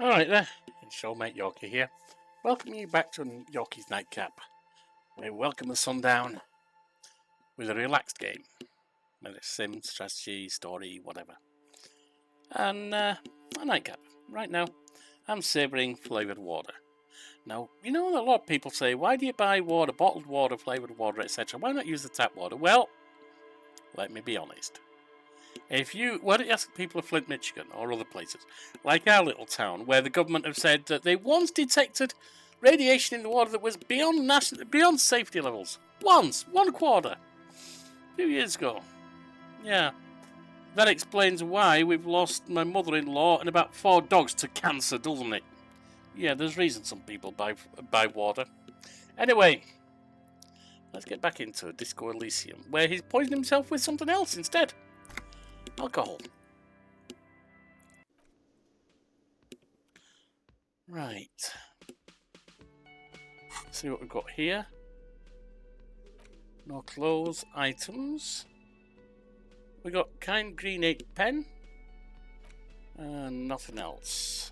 Alright there, it's Showmate Yorkie here. Welcoming you back to Yorkie's Nightcap. We welcome the sundown with a relaxed game. Whether it's sim, strategy, story, whatever. And a nightcap. Right now, I'm savouring flavoured water. Now, you know a lot of people say, why do you buy water, bottled water, flavoured water, etc.? Why not use the tap water? Well, let me be honest. Why don't you ask people of Flint, Michigan, or other places, like our little town, where the government have said that they once detected radiation in the water that was beyond safety levels. Once, 1/4, 2 years ago. Yeah, that explains why we've lost my mother-in-law and about 4 dogs to cancer, doesn't it? Yeah, there's reason some people buy water. Anyway, let's get back into Disco Elysium, where he's poisoned himself with something else instead. Alcohol. Right. See what we've got here. No clothes, items. We got kind green 8 pen. And nothing else.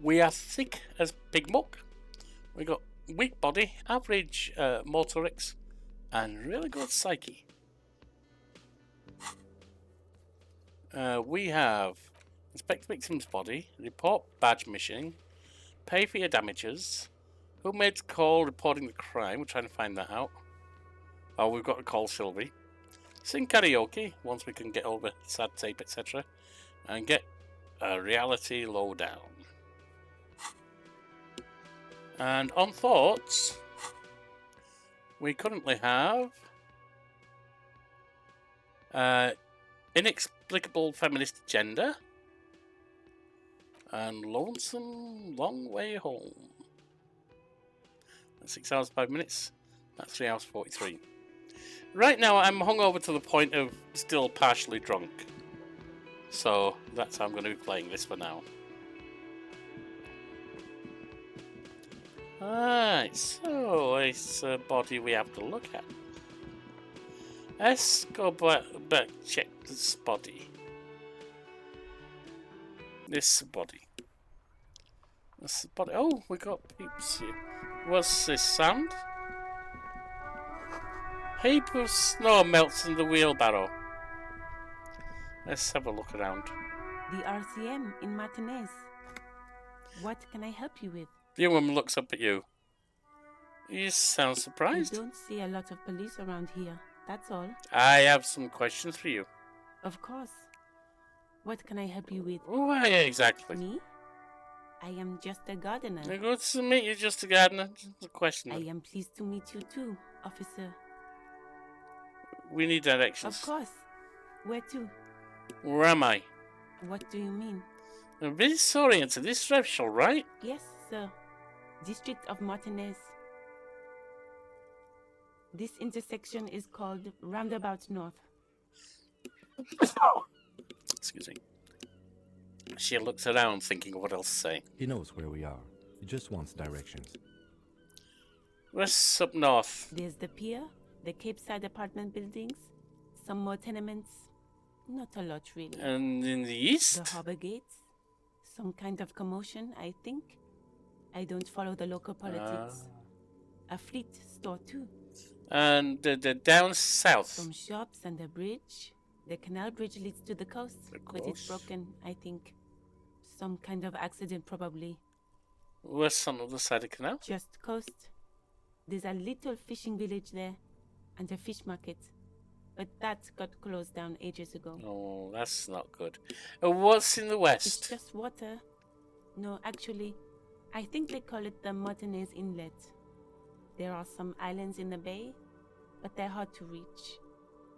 We are thick as pig muck. We got weak body, average motorics, and really good psyche. We have inspect victim's body, report badge missing, pay for your damages, who made the call reporting the crime, we're trying to find that out. Oh, we've got to call Sylvie. Sing karaoke, once we can get over sad tape, etc. And get a reality lowdown. And on thoughts, we currently have inexplicable feminist gender and lonesome long way home. That's 6 hours 5 minutes. That's 3 hours 43. Right now I'm hungover to the point of still partially drunk, so that's how I'm going to be playing this for now. Alright, so it's a body we have to look at. Let's go back check this body. This body. Oh, we got peeps here. What's this sound? Heap of snow melts in the wheelbarrow. Let's have a look around. The RCM in Martinez. What can I help you with? The young woman looks up at you. You sound surprised. You don't see a lot of police around here, that's all. I have some questions for you. Of course. What can I help you with? Why exactly? Me? I am just a gardener. Good to meet you, just a gardener. Just a question. I am pleased to meet you too, officer. We need directions. Of course. Where to? Where am I? What do you mean? I'm a bit disoriented. This Revshall, right? Yes, sir. District of Martinez. This intersection is called Roundabout North. Excuse me. She looks around thinking of what else to say. He knows where we are. He just wants directions. Where's up north? There's the pier, the Cape Side apartment buildings, some more tenements. Not a lot, really. And in the east? The harbor gates. Some kind of commotion, I think. I don't follow the local politics. A fleet store, too. And down south? Some shops and a bridge. The canal bridge leads to the coast, but it's broken, I think. Some kind of accident, probably. Where's on the other side of the canal? Just coast. There's a little fishing village there, and a fish market. But that got closed down ages ago. Oh, that's not good. What's in the west? It's just water. No, actually, I think they call it the Martinez Inlet. There are some islands in the bay, but they're hard to reach.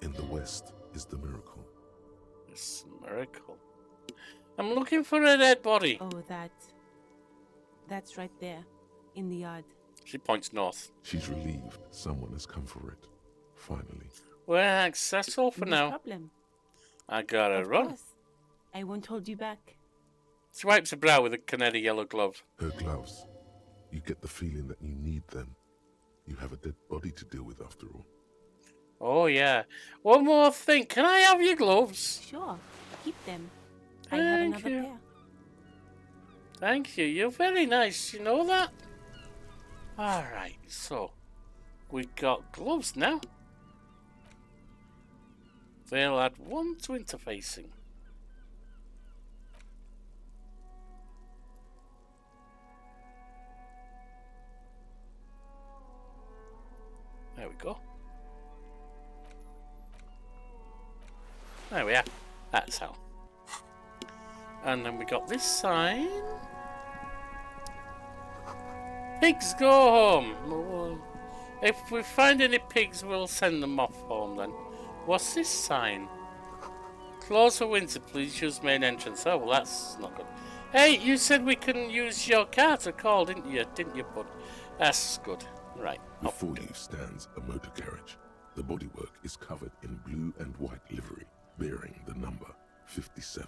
In the west is the miracle. It's a miracle. I'm looking for a dead body. Oh, that's right there, in the yard. She points north. She's relieved someone has come for it. Finally. Well, successful for No now. problem. I gotta Of run. course. I won't hold you back. She wipes her brow with a canary yellow glove. Her gloves. You get the feeling that you need them. You have a dead body to deal with after all. Oh, yeah. One more thing. Can I have your gloves? Sure, keep them. I have Thank another you. pair. Thank you. You're very nice. You know that? Alright, so we got gloves now. They'll add 1 to interfacing. There we go. There we are. That's how. And then we got this sign. Pigs go home. Well, if we find any pigs, we'll send them off home then. What's this sign? Close for winter, please use main entrance. Oh, well, that's not good. Hey, you said we can use your car to call, didn't you, bud? That's good. Right. Before you stands a motor carriage. The bodywork is covered in blue and white livery, bearing the number 57.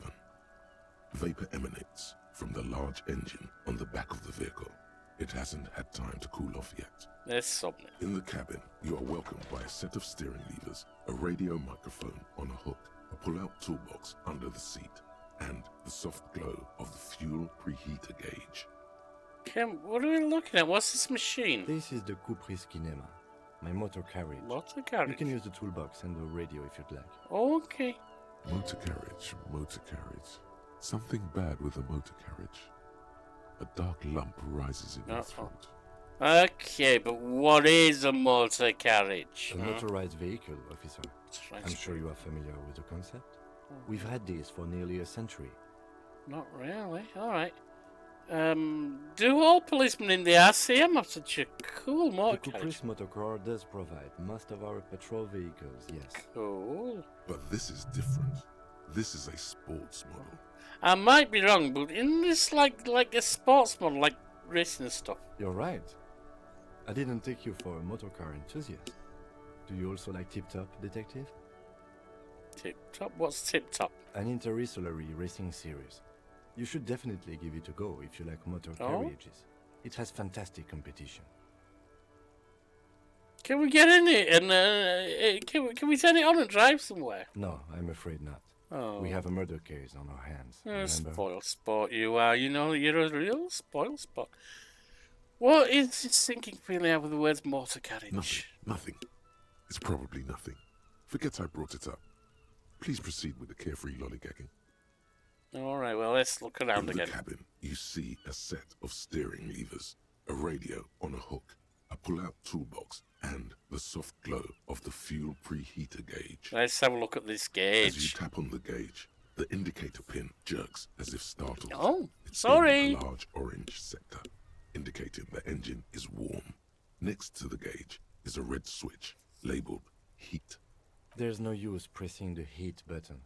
Vapor emanates from the large engine on the back of the vehicle. It hasn't had time to cool off yet. There's something. In the cabin, you are welcomed by a set of steering levers, a radio microphone on a hook, a pull-out toolbox under the seat, and the soft glow of the fuel preheater gauge. Kim, what are we looking at? What's this machine? This is the Kupris Kinema, my motor carriage. Motor carriage? You can use the toolbox and the radio if you'd like. Okay. Motor carriage, motor carriage. Something bad with a motor carriage. A dark lump rises in your throat. Okay, but what is a motor carriage? A motorized vehicle, officer. I'm sure you are familiar with the concept. We've had these for nearly a century. Not really. Alright. Do all policemen in the RCM have such a cool motor The carriage? Kupris Motorcar does provide most of our patrol vehicles, yes. Cool. But this is different. This is a sports model. I might be wrong, but isn't this like a sports model, like racing and stuff? You're right. I didn't take you for a motorcar enthusiast. Do you also like Tip Top, Detective? Tip Top? What's Tip Top? An interstellary racing series. You should definitely give it a go if you like motor Oh? carriages. It has fantastic competition. Can we get in it and can we turn it on and drive somewhere? No, I'm afraid not. Oh, We have a murder case on our hands. Remember? spoil sport you are. You know you're a real spoil sport. What is this sinking feeling out with the words motor carriage? Nothing. Nothing. It's probably nothing. Forget I brought it up. Please proceed with the carefree lollygagging. All right, well let's look around In the again. cabin, you see a set of steering levers, a radio on a hook, a pull-out toolbox, and the soft glow of the fuel preheater gauge. Let's have a look at this As you gauge. tap on the gauge, the indicator pin jerks as if startled. Oh, It's sorry. in a large orange sector, indicating the engine is warm. Next to the gauge is a red switch labeled heat. There's no use pressing the heat button.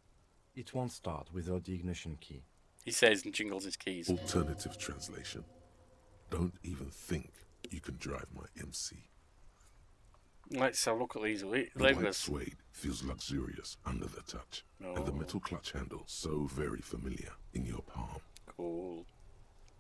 It won't start without the ignition key. He says and jingles his keys. Alternative translation. Don't even think you can drive my MC. Let's have a look at these The white levers. suede feels luxurious under the touch, and the Oh. metal clutch handle so very familiar in your palm. Cool.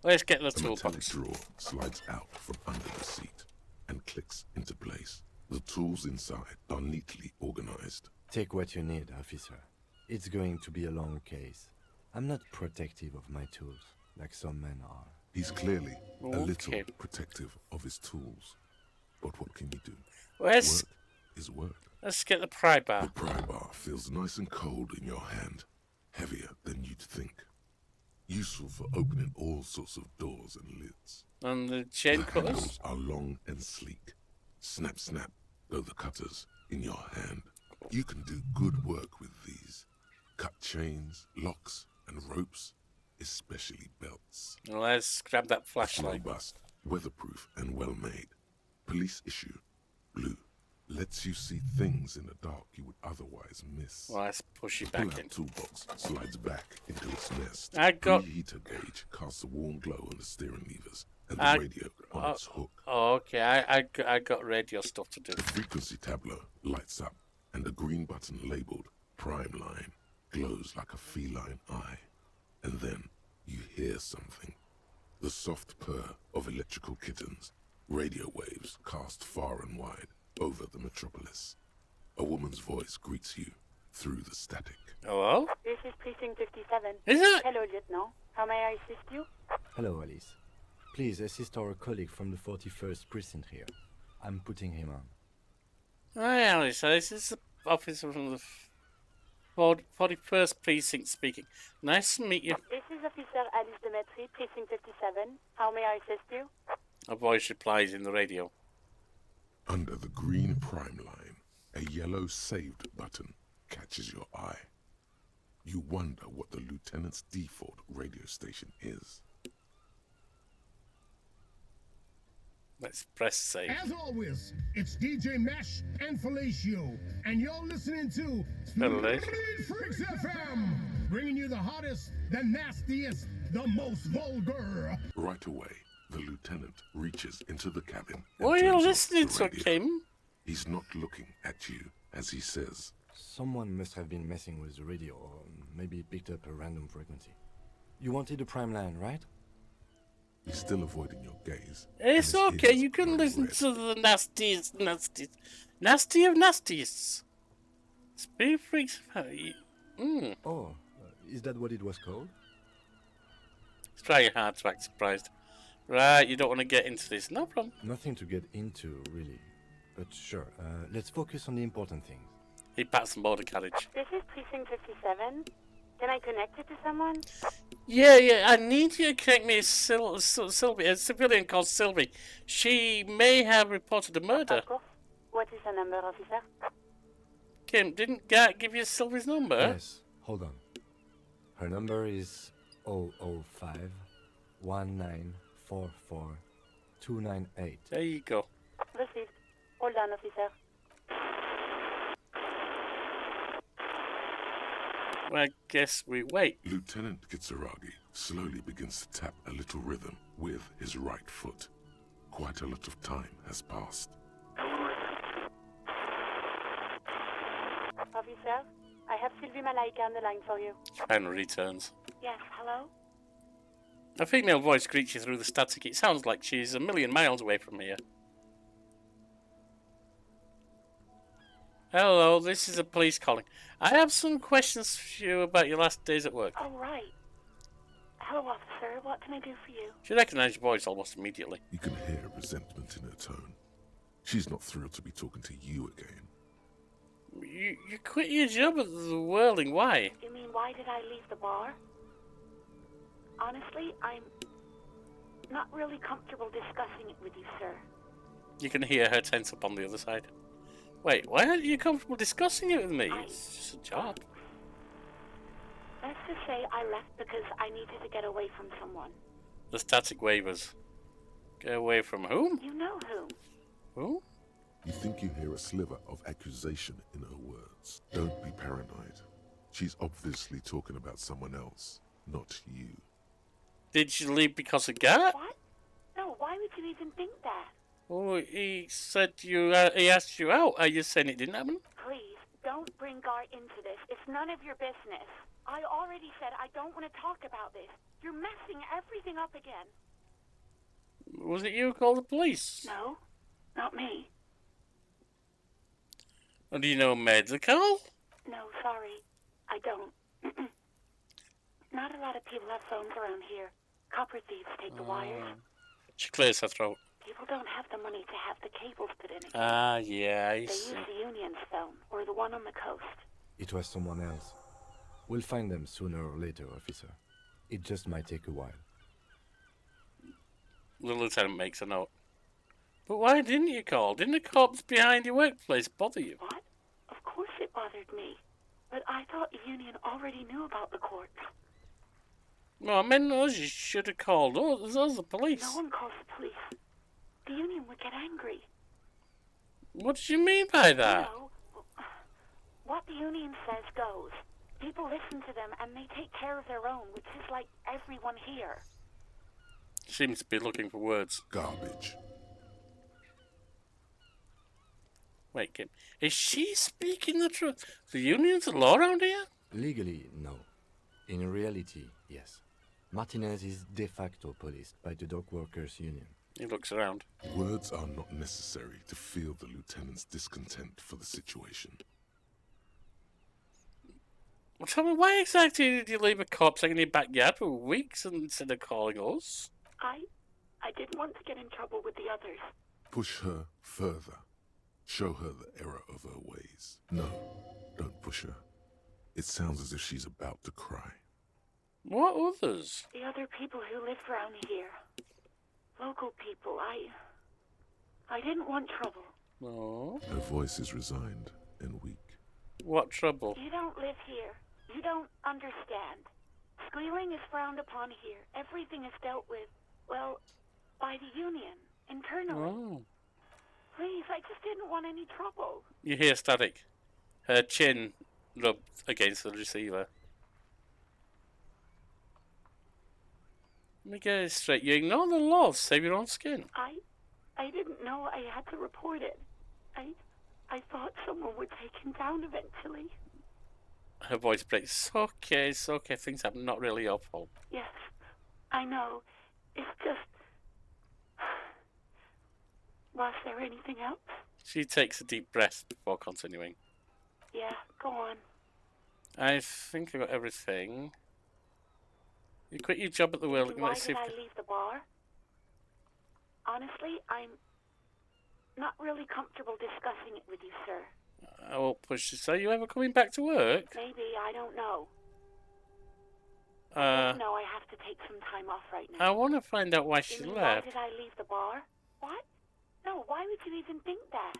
Let's get the A metallic toolbox. drawer slides out from under the seat and clicks into place. The tools inside are neatly organized. Take what you need, officer. It's going to be a long case. I'm not protective of my tools, like some men are. He's clearly a little Okay. protective of his tools. But what can you do? Let's Work is work. get the pry The bar. pry bar feels nice and cold in your hand, heavier than you'd think. Useful for opening all sorts of doors and lids. And the chain The cutters. handles are long and sleek. Snap, snap, go the cutters in your hand. You can do good work with these. Cut chains, locks, and ropes, especially belts. Let's grab that flashlight. Robust, weatherproof, and well made. Police issue, blue. Lets you see things in the dark you would otherwise miss. Well, let's push it The back pull-out in. toolbox slides back into its nest. I got- Preheater gauge casts a warm glow on the steering levers and the I- radio on its hook. Oh, okay. I got radio stuff to do. The frequency tableau lights up, and the green button labeled Prime Line glows like a feline eye. And then you hear something. The soft purr of electrical kittens, radio waves cast far and wide over the metropolis. A woman's voice greets you through the static. Hello? This is Precinct 57. Is it? Hello, Lieutenant. How may I assist you? Hello, Alice. Please assist our colleague from the 41st precinct here. I'm putting him on. Hi, Alice. This is the officer from the 41st precinct speaking. Nice to meet you. This is Officer Alice Demetri, Precinct 57. How may I assist you? A voice replies in the radio. Under the green prime line, a yellow saved button catches your eye. You wonder what the lieutenant's default radio station is. Let's press save. As always, it's DJ Mesh and Felicio, and you're listening to Hello. Freaks FM, bringing you the hottest, the nastiest, the most vulgar. Right away, the lieutenant reaches into the cabin. What are and you turns off listening the to, radio. Kim? He's not looking at you as he says, Someone must have been messing with the radio, or maybe picked up a random frequency. You wanted the prime line, right? he's still avoiding your gaze. It's and his okay. ears You can glow listen red. to the nasty of nasties. Spirit freaks. Oh, is that what it was called? Try hard to act surprised. Right, you don't want to get into this. No problem. Nothing to get into, really. But sure, let's focus on the important things. He pats on board a carriage. This is Precinct 57. Can I connect it to someone? Yeah. I need you to connect me to Sylvie, a civilian called Sylvie. She may have reported a murder. Of course. What is the number, officer? Kim, didn't Gart give you Sylvie's number? Yes, hold on. Her number is 005 1944 298. There you go. Received. Hold on, officer. Well, I guess we wait. Lieutenant Kitsuragi slowly begins to tap a little rhythm with his right foot. Quite a lot of time has passed. Officer, I have Sylvie Malaika on the line for you. And returns. Yes, hello? A female voice greets you through the static. It sounds like she's a million miles away from here. Hello, this is the police calling. I have some questions for you about your last days at work. Oh, right. Hello, officer. What can I do for you? She recognised your voice almost immediately. You can hear resentment in her tone. She's not thrilled to be talking to you again. You quit your job at the Whirling. Why? You mean, why did I leave the bar? Honestly, I'm not really comfortable discussing it with you, sir. You can hear her tense up on the other side. Wait, why aren't you comfortable discussing it with me? It's just a job. Let's just say I left because I needed to get away from someone. The static wavers. Get away from whom? You know who. Who? You think you hear a sliver of accusation in her words. Don't be paranoid. She's obviously talking about someone else, not you. Did you leave because of Gart? What? No, why would you even think that? Oh, he said you. He asked you out. Are you saying it didn't happen? Please, don't bring Gart into this. It's none of your business. I already said I don't want to talk about this. You're messing everything up again. Was it you who called the police? No, not me. Or do you know medical? No, sorry. I don't. Not a lot of people have phones around here. Copper thieves take the wires. She clears her throat. People don't have the money to have the cables put in again. Ah, yeah, I They see. use the Union's phone, or the one on the coast. It was someone else. We'll find them sooner or later, officer. It just might take a while. The lieutenant makes a note. But why didn't you call? Didn't the cops behind your workplace bother you? What? Of course it bothered me. But I thought the Union already knew about the courts. No, I meant us. You should have called us, the police. No one calls the police. The Union would get angry. What do you mean by that? You know, what the Union says goes. People listen to them and they take care of their own, which is like everyone here. Seems to be looking for words. Garbage. Wait, Kim. Is she speaking the truth? The Union's the law around here? Legally, no. In reality, yes. Martinez is de facto policed by the Dock Workers Union. He looks around. Words are not necessary to feel the lieutenant's discontent for the situation. Well, tell me, why exactly did you leave a corpse hanging in your backyard for weeks instead of calling us? I didn't want to get in trouble with the others. Push her further. Show her the error of her ways. No, don't push her. It sounds as if she's about to cry. What others? The other people who live around here. Local people. I didn't want trouble. No. Her voice is resigned and weak. What trouble? You don't live here. You don't understand. Squealing is frowned upon here. Everything is dealt with, well, by the union, internally. Oh. Please, I just didn't want any trouble. You hear static. Her chin rubbed against the receiver. Let me get it straight. You ignore the law, save your own skin. I didn't know I had to report it. I thought someone would take him down eventually. Her voice breaks. It's okay. Things happen. Not really your fault. Yes, I know. It's just... Was there anything else? She takes a deep breath before continuing. Yeah, go on. I think I got everything. You quit your job at the Whirling. Why did I leave the bar? Honestly, I'm not really comfortable discussing it with you, sir. I won't push you. So you ever coming back to work? Maybe, I don't know. No, I have to take some time off right now. I want to find out why she You mean, left. why did I leave the bar? What? No, why would you even think that?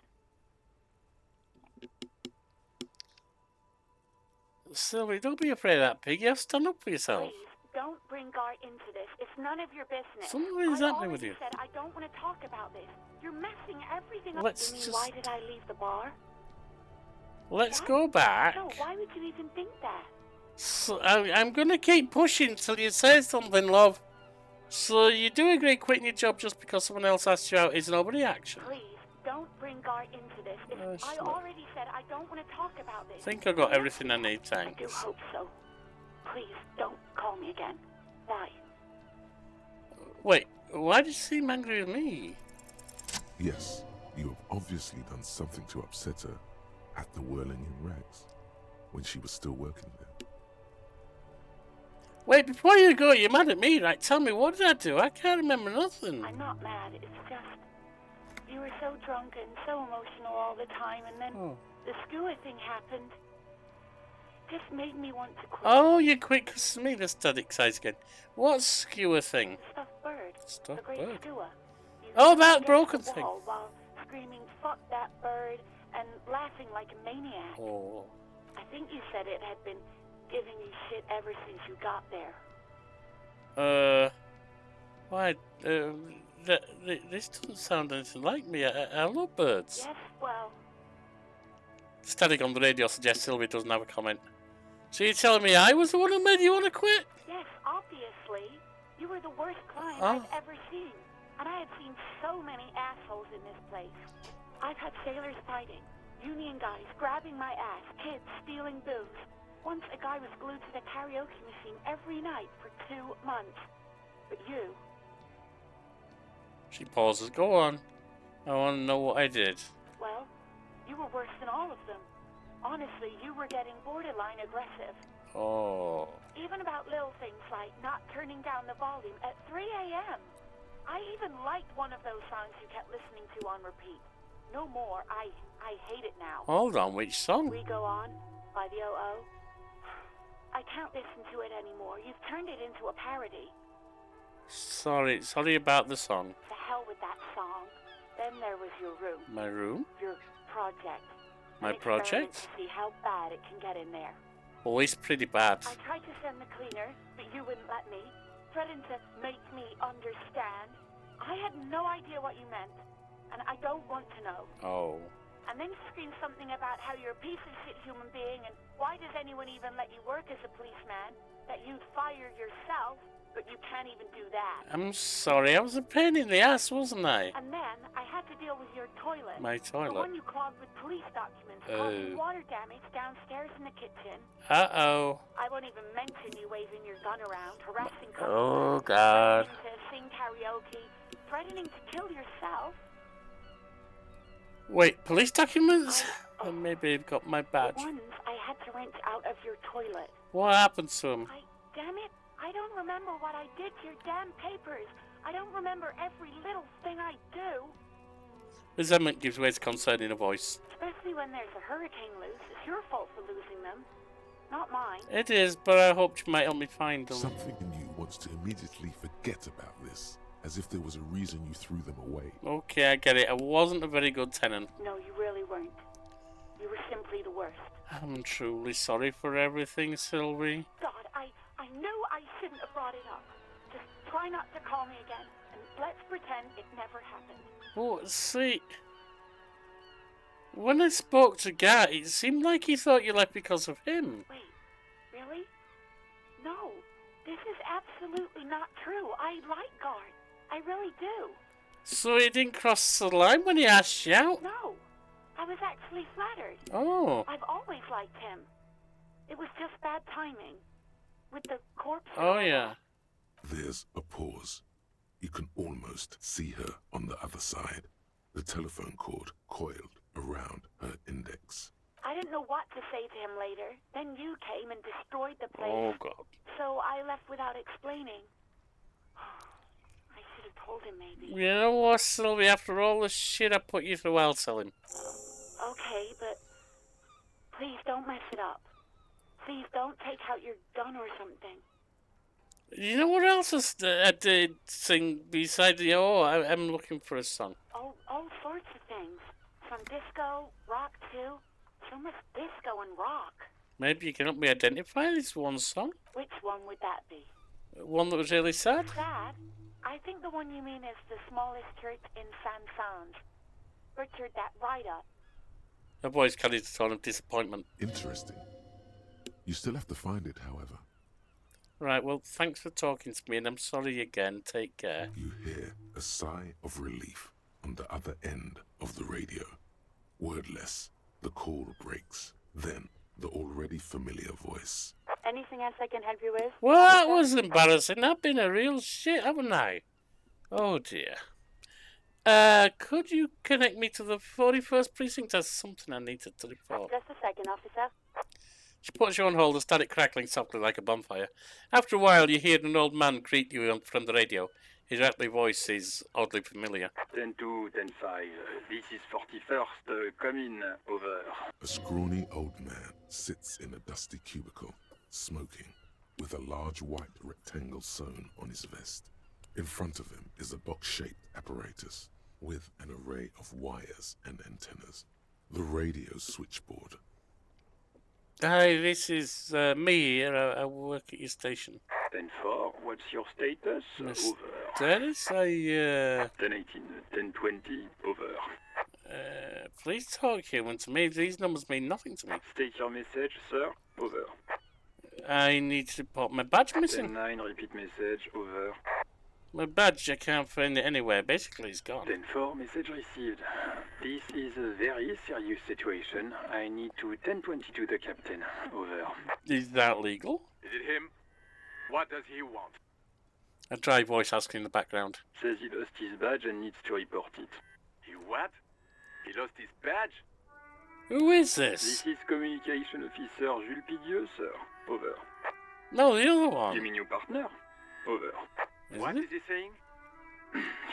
Sylvie, don't be afraid of that pig. You have to stand up for yourself. Please, don't bring Gar into this. It's none of your business. Something's happening with you. I said I don't want to talk about this. You're messing everything up. Let's You mean, just... why did I leave the bar? Let's What? go back. No, why would you even think that? So, I'm going to keep pushing till you say something, love. So you do agree quitting your job just because someone else asked you out is an overreaction? Please, don't bring Gar into this. I already said I don't want to talk about this. I think I got everything I need, thanks. I do hope so. Please, don't call me again. Why? Wait, why did you seem angry with me? Yes, you have obviously done something to upset her at the Whirling in Rags, when she was still working there. Wait, before you go, you're mad at me, right? Tell me, what did I do? I can't remember nothing. I'm not mad. It's just you were so drunk and so emotional all the time, and then the skewer thing happened. Just made me want to quit. Oh, you quit because of me, the static size again. What skewer thing? The stuffed bird. Stuffed the great bird? skewer. You Oh, stood that against broken the thing. wall while screaming, "Fuck that bird," and laughing like a maniac. Oh. I think you said it had been giving you shit ever since you got there. Why? This doesn't sound anything like me. I love birds. Yes, well, Static on the radio suggests Sylvie doesn't have a comment. So you're telling me I was the one who made you want to quit? yes, obviously. You were the worst client Oh. I've ever seen. And I had seen so many assholes in this place. I've had sailors fighting, union guys grabbing my ass, kids stealing booze. Once a guy was glued to the karaoke machine every night for 2 months. But you... She pauses. Go on. I want to know what I did. Well, you were worse than all of them. Honestly, you were getting borderline aggressive. Oh. Even about little things like not turning down the volume at 3 a.m. I even liked one of those songs you kept listening to on repeat. No more. I hate it now. Hold on, which song? We Go On by the O.O. I can't listen to it anymore. You've turned it into a parody. Sorry about the song. To hell with that song. Then there was your room. My room? Your project. My An experiment project? To see how bad it can get in there. Oh, it's pretty bad. I tried to send the cleaner, but you wouldn't let me. Threatened to make me understand. I had no idea what you meant, and I don't want to know. Oh. And then you screamed something about how you're a piece of shit human being, and why does anyone even let you work as a policeman? That you'd fire yourself, but you can't even do that. I'm sorry, I was a pain in the ass, wasn't I? And then I had to deal with your toilet. My The toilet. one you clogged with police documents, causing water damage downstairs in the kitchen. Uh-oh. I won't even mention you waving your gun around, harassing Oh, customers, God. threatening to sing karaoke, threatening to kill yourself. Wait, police documents? I maybe I've got my badge. The ones I had to rent out of your toilet. What happened to him? Damn it, I don't remember what I did to your damn papers. I don't remember every little thing I do. Resentment gives way to concern in a voice. Especially when there's a hurricane loose. It's your fault for losing them, not mine. It is, but I hoped you might help me find them. Something in you wants to immediately forget about this, as if there was a reason you threw them away. Okay, I get it. I wasn't a very good tenant. No, you really weren't. You were simply the worst. I'm truly sorry for everything, Sylvie. God, I knew I shouldn't have brought it up. Just try not to call me again, and let's pretend it never happened. Oh, see, when I spoke to Gart, it seemed like he thought you left because of him. Wait, really? No, this is absolutely not true. I like Guard. I really do. So he didn't cross the line when he asked you out? No, I was actually flattered. Oh. I've always liked him. It was just bad timing. With the corpse. Oh, yeah. There's a pause. You can almost see her on the other side, the telephone cord coiled around her index. I didn't know what to say to him later. Then you came and destroyed the place. Oh, God. So I left without explaining. I should have told him, maybe. You know what, Sylvie? After all the shit I put you through, I'll tell him. Okay, but please don't mess it up. Please don't take out your gun or something. You know what else I did sing beside the... Oh, I'm looking for a song. Oh, all sorts of things. Some disco, rock too. So much disco and rock. Maybe you can help me identify this one song? Which one would that be? One that was really sad? Sad? I think the one you mean is the smallest church in San Franz. Richard, that writer. The boys carried a tone of disappointment. Interesting. You still have to find it, however. Right, well, thanks for talking to me, and I'm sorry again. Take care. You hear a sigh of relief on the other end of the radio. Wordless, the call breaks. Then, the already familiar voice. Anything else I can help you with? Well, that was embarrassing. I've been a real shit, haven't I? Oh, dear. Could you connect me to the 41st precinct? There's something I needed to report. Just a second, officer. She puts you on hold and started crackling softly like a bonfire. After a while, you hear an old man greet you from the radio. His rattly voice is oddly familiar. 10-2, 10-5. This is 41st. Come in. Over. A scrawny old man sits in a dusty cubicle, smoking, with a large white rectangle sewn on his vest. In front of him is a box-shaped apparatus with an array of wires and antennas. The radio switchboard. Hi, this is me here. I work at your station. 10-4, what's your status? Miss Over. Dennis, 10-18, 10-20, over. please talk human to me. These numbers mean nothing to me. State your message, sir. Over. I need to report my badge missing. 10-9, repeat message. Over. My badge, I can't find it anywhere. Basically, it's gone. 10-4, message received. This is a very serious situation. I need to 10-22 the captain. Over. Is that legal? Is it him? What does he want? A dry voice asking in the background. Says he lost his badge and needs to report it. He what? He lost his badge? Who is This this? is Communication Officer Jules Pidieux, sir. Over. No, the other You one. mean your partner? Over. What Isn't is he saying?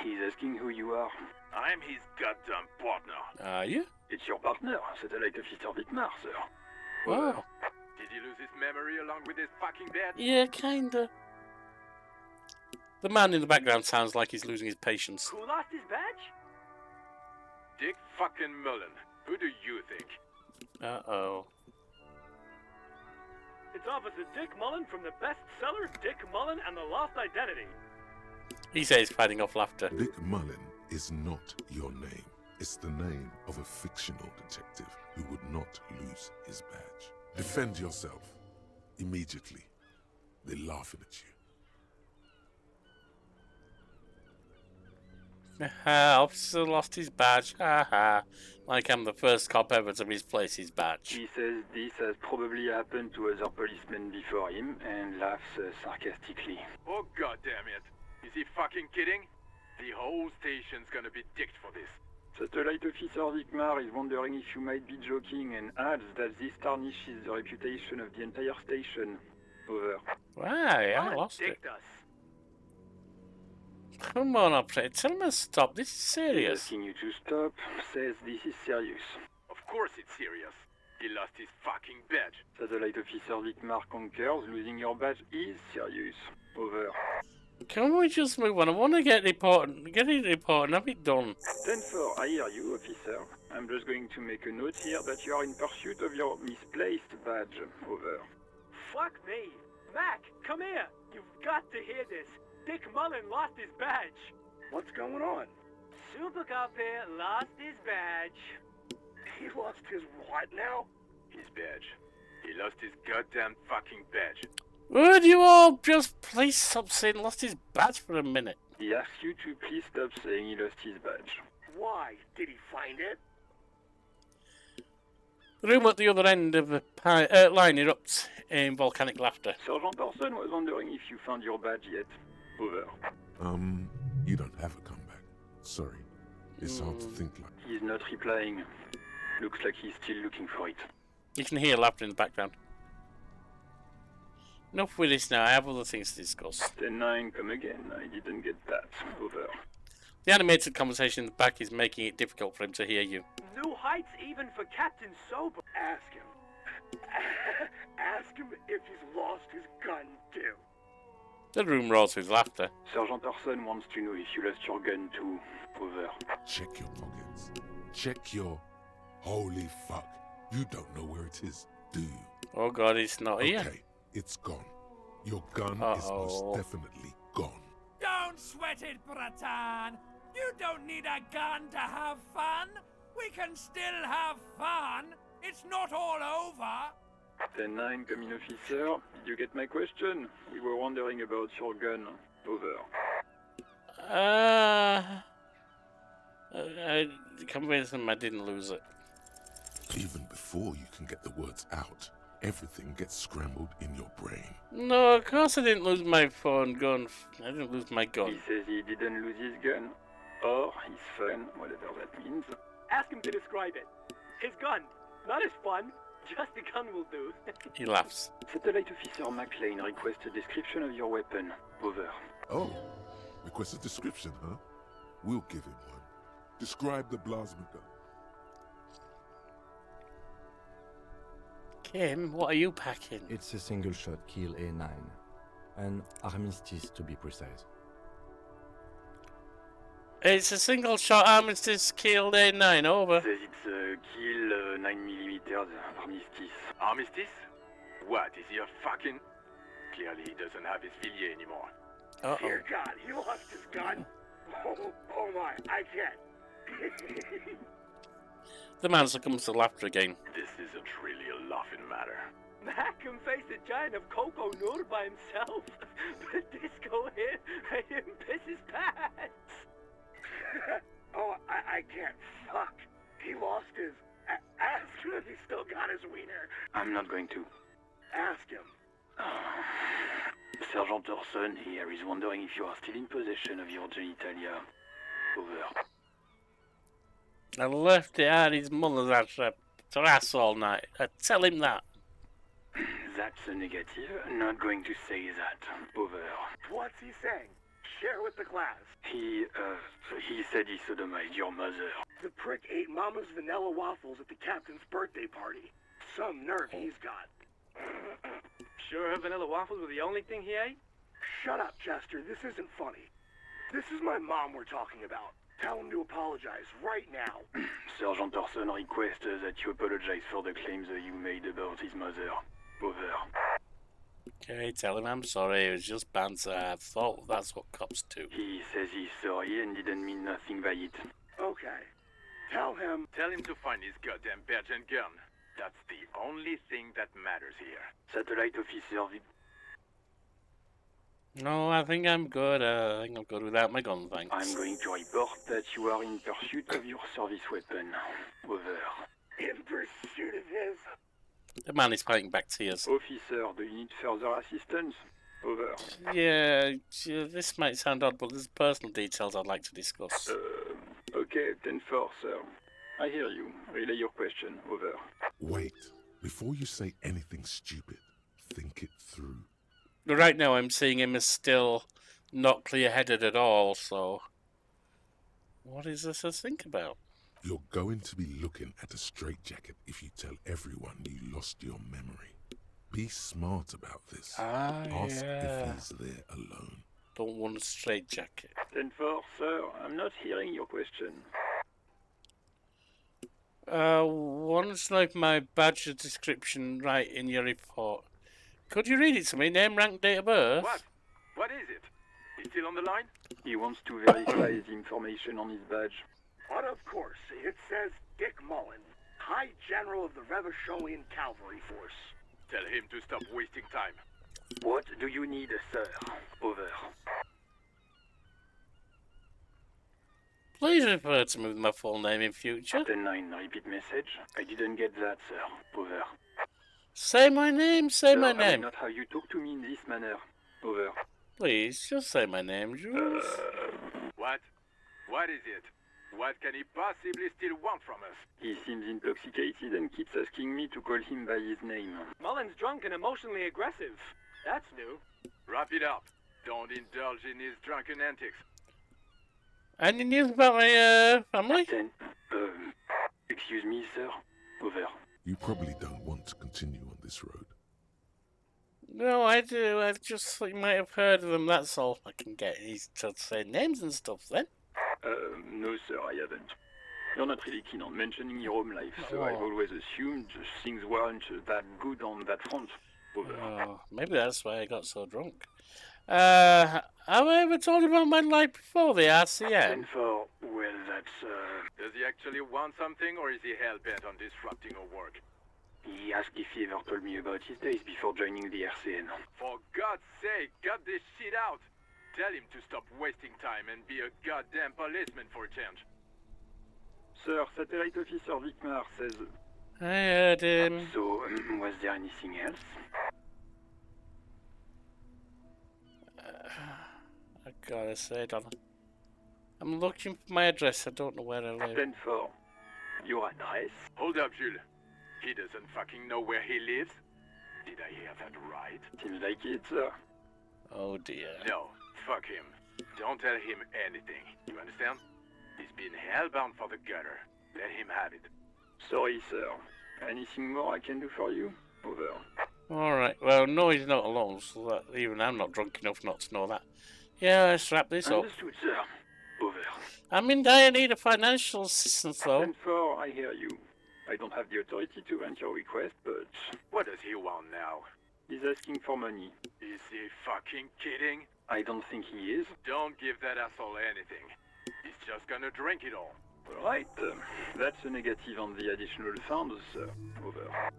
He's asking who you are. I'm his goddamn partner. it? Are you? It's your partner, Satellite Officer Wittmar, sir. Oh. Did he lose his memory along with his fucking badge? Yeah, kinda. The man in the background sounds like he's losing his patience. Who lost his badge? Dick fucking Mullen. Who do you think? Uh-oh. It's Officer Dick Mullen from the bestseller Dick Mullen and the Lost Identity. He says, fighting off laughter. Dick Mullen is not your name. It's the name of a fictional detective who would not lose his badge. Defend yourself. Immediately. They're laughing at you. Officer lost his badge. Ha. Like I'm the first cop ever to misplace his badge. He says this has probably happened to other policemen before him and laughs sarcastically. Oh goddamn it. Is he fucking kidding? The whole station's gonna be dicked for this. Satellite Officer Vikmar is wondering if you might be joking and adds that this tarnishes the reputation of the entire station. Over. Why? I Mullen lost it. dicked us. Come on, operator. Tell him to stop. This is He's serious. asking you to stop, says this is serious. Of course it's serious. He lost his fucking badge. Satellite Officer Vikmar concurs, losing your badge is serious. Over. Can we just move on? I want to get it reported and have it done. 10-4, I hear you, officer. I'm just going to make a note here that you are in pursuit of your misplaced badge. Over. Fuck me. Mac, come here. You've got to hear this. Dick Mullen lost his badge. What's going on? Super Cop here lost his badge. He lost his what now? His badge. He lost his goddamn fucking badge. Would you all just please stop saying lost his badge for a minute? He asks you to please stop saying he lost his badge. Why? Did he find it? The room at the other end of the line erupts in volcanic laughter. Sergeant Person was wondering if you found your badge yet. Over. You don't have a comeback. Sorry. It's hard to think like. He's not replying. Looks like he's still looking for it. You can hear laughter in the background. Enough with this now. I have other things to discuss. 10-9, come again. I didn't get that. Over. The animated conversation in the back is making it difficult for him to hear you. New heights even for Captain Sober. Ask him. Ask him if he's lost his gun, too. The room roars with laughter. Sergeant Person wants to know if you lost your gun too. Over. Check your pockets. Check your. Holy fuck. You don't know where it is, do you? Oh god, it's not here. Okay, it's gone. Your gun is most definitely gone. Don't sweat it, Bratan. You don't need a gun to have fun. We can still have fun. It's not all over. 10-9, come in, officer. Did you get my question? We were wondering about your gun. Over. I convinced him I didn't lose it. Even before you can get the words out, everything gets scrambled in your brain. No, of course I didn't lose my gun. I didn't lose my He gun. says he didn't lose his gun. Or his fun, whatever that means. Ask him to describe it. His gun. Not his fun. Just the gun will do. He laughs. Satellite Officer McLean requests a description of your weapon. Over. Oh, request a description, huh? We'll give him one. Describe the plasma gun. Kim, what are you packing? It's a single-shot kill A9. An armistice, to be precise. It's a single shot armistice killed A9, over. Says it's a kill 9mm armistice. Armistice? What, is he a fucking... Clearly he doesn't have his filier anymore. Uh-oh. Dear God, he lost his gun. Oh my, I can't. The man succumbs to laughter again. This isn't really a laughing matter. Mac can face the giant of Coco Nur by himself. But Disco here made him piss his pants. Oh, I can't. Fuck. He lost his... Ask him if he's still got his wiener. I'm not going to. Ask him. Sergeant Orson here is wondering if you are still in possession of your genitalia. Over. I left it at his mother's ass all night. I tell him that. That's a negative. Not going to say that. Over. What's he saying? Share with the class. He said he sodomized your mother. The prick ate Mama's vanilla waffles at the captain's birthday party. Some nerve he's got. Sure her vanilla waffles were the only thing he ate? Shut up, Chester. This isn't funny. This is my mom we're talking about. Tell him to apologize right now. Sergeant Orson requests that you apologize for the claims that you made about his mother. Over. Okay, tell him I'm sorry. It was just banter. I thought that's what cops do. He says he's sorry and didn't mean nothing by it. Okay. Tell him to find his goddamn badge and gun. That's the only thing that matters here. Satellite Officer No, I think I'm good. I think I'm good without my gun, thanks. I'm going to report that you are in pursuit of your service weapon. Over. in pursuit of his... The man is fighting back tears. Officer, do you need further assistance? Over. Yeah, this might sound odd, but there's personal details I'd like to discuss. Okay, 10-4, sir. I hear you. Relay your question. Over. Wait. Before you say anything stupid, think it through. Right now, I'm seeing him as still not clear-headed at all, so... What is this to think about? You're going to be looking at a straitjacket if you tell everyone you lost your memory. Be smart about this. Ask if he's there alone. Don't want a straitjacket. 10-4, sir. I'm not hearing your question. Want to know if my badge description right in your report. Could you read it to me? Name, rank, date of birth? What? What is it? He's still on the line? He wants to verify the information on his badge. But of course, it says Dick Mullen, High General of the Revacholian Cavalry Force. Tell him to stop wasting time. What do you need, sir? Over. Please refer to me with my full name in future. 10-9, repeat message. I didn't get that, sir. Over. Say my name, say Sir, my I will name. not have you talk to me in this manner. Over. Please, just say my name, Jules. What? What is it? What can he possibly still want from us? He seems intoxicated and keeps asking me to call him by his name. Mullen's drunk and emotionally aggressive. That's new. Wrap it up. Don't indulge in his drunken antics. Any news about my family? Excuse me, sir. Over. You probably don't want to continue on this road. No, I do. I just thought you might have heard of them, that's all. I can get these to say names and stuff then. No, sir, I haven't. You're not really keen on mentioning your home life, so I've always assumed things weren't that good on that front. Over. Oh, maybe that's why I got so drunk. Have I ever told you about my life before the RCN? 10-4, well, that's, Does he actually want something, or is he hell-bent on disrupting our work? He asked if he ever told me about his days before joining the RCN. For God's sake, cut this shit out! Tell him to stop wasting time and be a goddamn policeman for a change. Sir, Satellite Officer Vicmar says... I heard him. So, was there anything else? I gotta say, Donna. I'm looking for my address. I don't know where I live. 10-4. Your address? Hold up, Jules. He doesn't fucking know where he lives? Did I hear that right? Seems like it, sir. Oh dear. No, fuck him. Don't tell him anything. You understand? He's been hellbound for the gutter. Let him have it. Sorry, sir. Anything more I can do for you? Over. Alright, well, no, he's not alone, so that even I'm not drunk enough not to know that. Yeah, let's wrap this up. Understood, sir. Over. I'm in dire need of financial assistance, though. 10-4, I hear you. I don't have the authority to grant your request, but... What does he want now? He's asking for money. Is he fucking kidding? I don't think he is. Don't give that asshole anything. He's just gonna drink it all. Alright, that's a negative on the additional funds, sir. Over.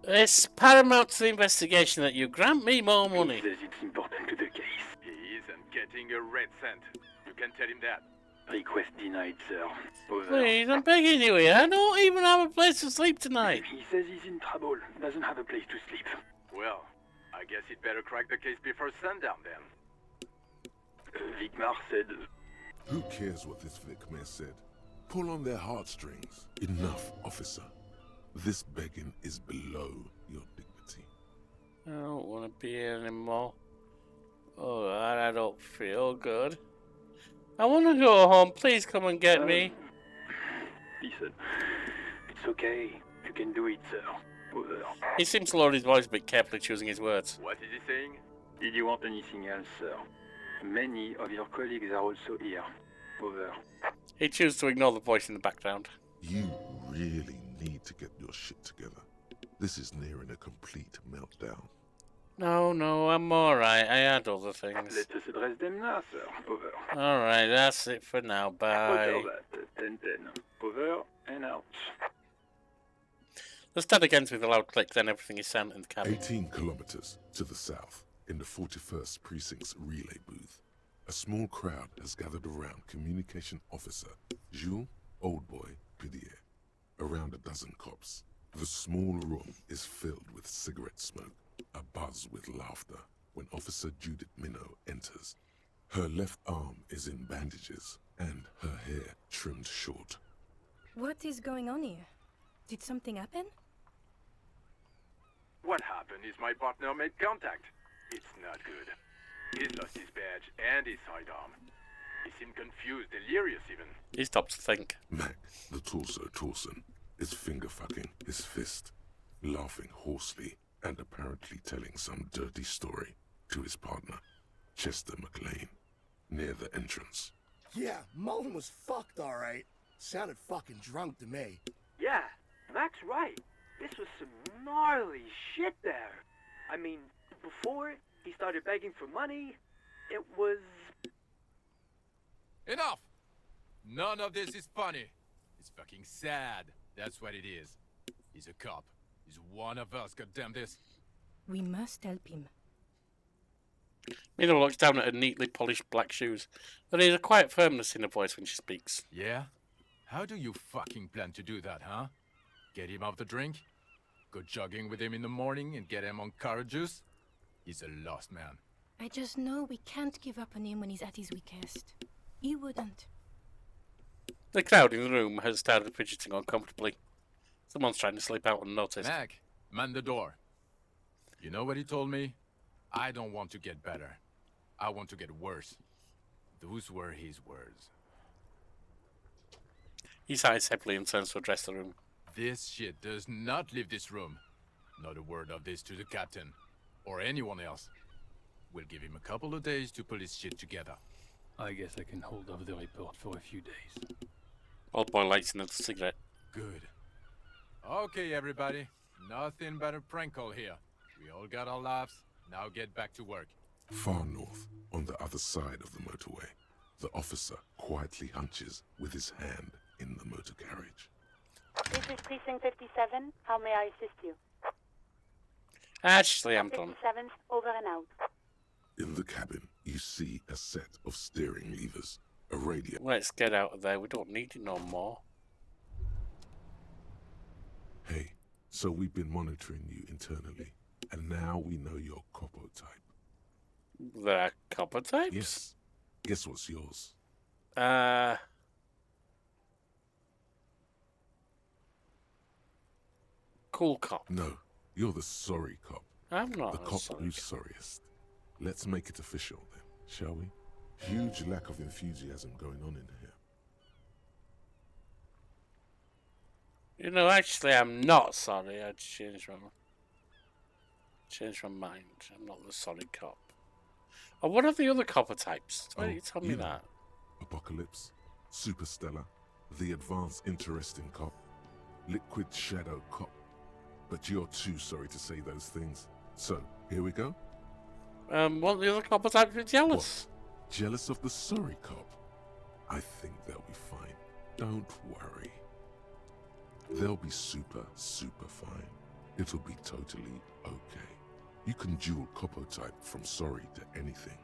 It's paramount to the investigation that you grant me more money. He says it's important to the case. He isn't getting a red cent. You can tell him that. Request denied, sir. Over. Please, I'm begging you here. I don't even have a place to sleep tonight. He says he's in trouble. Doesn't have a place to sleep. Well, I guess he'd better crack the case before sundown then. Vicmar said... Who cares what this Vicmar said? Pull on their heartstrings. Enough, officer. This begging is below your dignity. I don't want to be here anymore. Oh, God, I don't feel good. I want to go home. Please come and get me. He said, it's okay. You can do it, sir. Over. He seems to lower his voice, but carefully choosing his words. What is he saying? Did you want anything else, sir? Many of your colleagues are also here. Over. He chooses to ignore the voice in the background. You really need to get your shit together. This is nearing a complete meltdown. No, I'm alright. I had other things. Let us address them now, sir. Over. Alright, that's it for now. Bye. Roger that. 10-10. Over and out. Let's start again with a loud click, then everything is silent in the cabin. 18 kilometers to the south, in the 41st Precinct's relay booth, a small crowd has gathered around Communication Officer Jules Oldboy Pidier. Around a dozen cops. The small room is filled with cigarette smoke, abuzz with laughter, when Officer Judith Minot enters. Her left arm is in bandages, and her hair trimmed short. What is going on here? Did something happen? What happened is my partner made contact. It's not good. He's lost his badge and his sidearm. He seemed confused, delirious even. He stopped to think. Mac, the torso Torson, is finger-fucking his fist, laughing hoarsely and apparently telling some dirty story to his partner, Chester McLean, near the entrance. Yeah, Mullen was fucked, alright. Sounded fucking drunk to me. Yeah, Mac's right. This was some gnarly shit there. I mean, before he started begging for money, it was... Enough! None of this is funny. It's fucking sad. That's what it is. He's a cop. He's one of us, goddamn this. We must help him. Mina looks down at her neatly polished black shoes. There is a quiet firmness in her voice when she speaks. Yeah? How do you fucking plan to do that, huh? Get him off the drink? Go jogging with him in the morning and get him on carrot juice? He's a lost man. I just know we can't give up on him when he's at his weakest. He wouldn't. The crowd in the room has started fidgeting uncomfortably. Someone's trying to slip out unnoticed. Mac, man the door. You know what he told me? I don't want to get better. I want to get worse. Those were his words. He sighs heavily and turns to address the room. This shit does not leave this room. Not a word of this to the captain. Or anyone else. We'll give him a couple of days to pull his shit together. I guess I can hold over the report for a few days. Old boy lights another cigarette. Good. Okay, everybody. Nothing but a prank call here. We all got our laughs. Now get back to work. Far north, on the other side of the motorway, the officer quietly hunches with his hand in the motor carriage. This is Precinct 57. How may I assist you? Actually, I'm done. 57's over and out. In the cabin, you see a set of steering levers, a radio. Let's get out of there. We don't need it no more. Hey, so we've been monitoring you internally, and now we know your Copo type. There are copper types? Yes. Guess what's yours? Cool cop. No, you're the sorry cop. I'm not the a cop sorry who's sorriest. Let's make it official then, shall we? Huge lack of enthusiasm going on in here. You know, actually, I'm not sorry. I changed my mind. I'm not the sorry cop. Oh, what are the other copper types? Why didn't you tell me that? Apocalypse, Superstellar, the Advanced Interesting Cop, Liquid Shadow Cop. But you're too sorry to say those things. So, here we go. What the other copper types are jealous? What? Jealous of the sorry cop? I think they'll be fine. Don't worry. They'll be super fine. It'll be totally okay. You can dual Copo type from sorry to anything.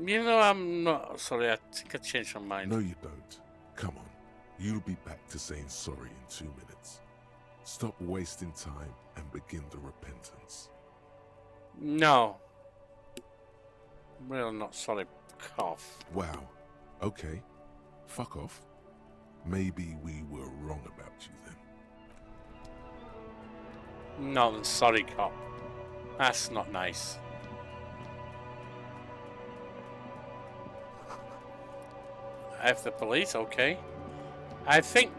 You know, I'm not sorry. I think I changed my mind. No, you don't. Come on. You'll be back to saying sorry in 2 minutes. Stop wasting time and begin the repentance. No. I'm really not sorry. Cough. Wow. Okay. Fuck off. Maybe we were wrong about you then. No, then sorry, cop. That's not nice. F the police, okay. I think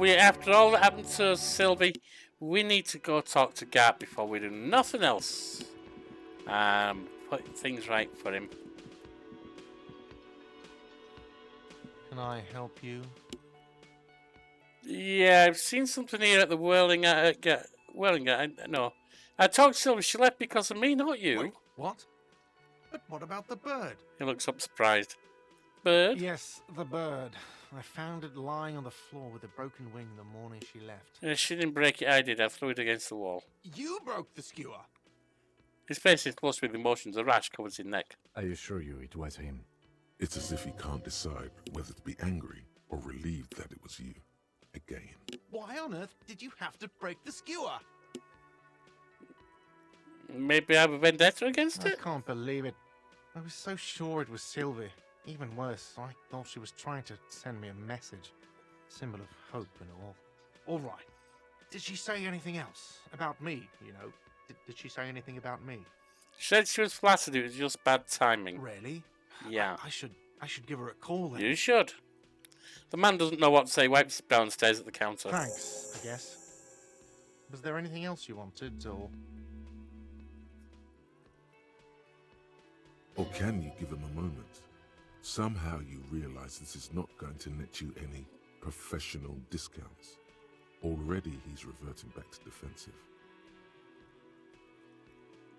after all that happened to Sylvie, we need to go talk to Gart before we do nothing else. Put things right for him. Can I help you? Yeah, I've seen something here at the Whirling. No. I talked to Sylvie. She left because of me, not you. Wait, what? But what about the bird? He looks up surprised. Bird? Yes, the bird. I found it lying on the floor with a broken wing the morning she left. Yeah, she didn't break it, I did. I threw it against the wall. You broke the skewer. His face is flushed with emotions. A rash covers his neck. I assure you it was him. It's as if he can't decide whether to be angry or relieved that it was you. Again. Why on earth did you have to break the skewer? Maybe I have a vendetta against it? I can't believe it. I was so sure it was Sylvie. Even worse, I thought she was trying to send me a message. Symbol of hope and all. All right. Did she say anything else? About me, you know? Did she say anything about me? She said she was flattered, it was just bad timing. Really? Yeah. I should give her a call then. You should. The man doesn't know what to say, wipes downstairs at the counter. Thanks, I guess. Was there anything else you wanted, or...? Or can you give him a moment? Somehow you realize this is not going to net you any professional discounts. Already he's reverting back to defensive.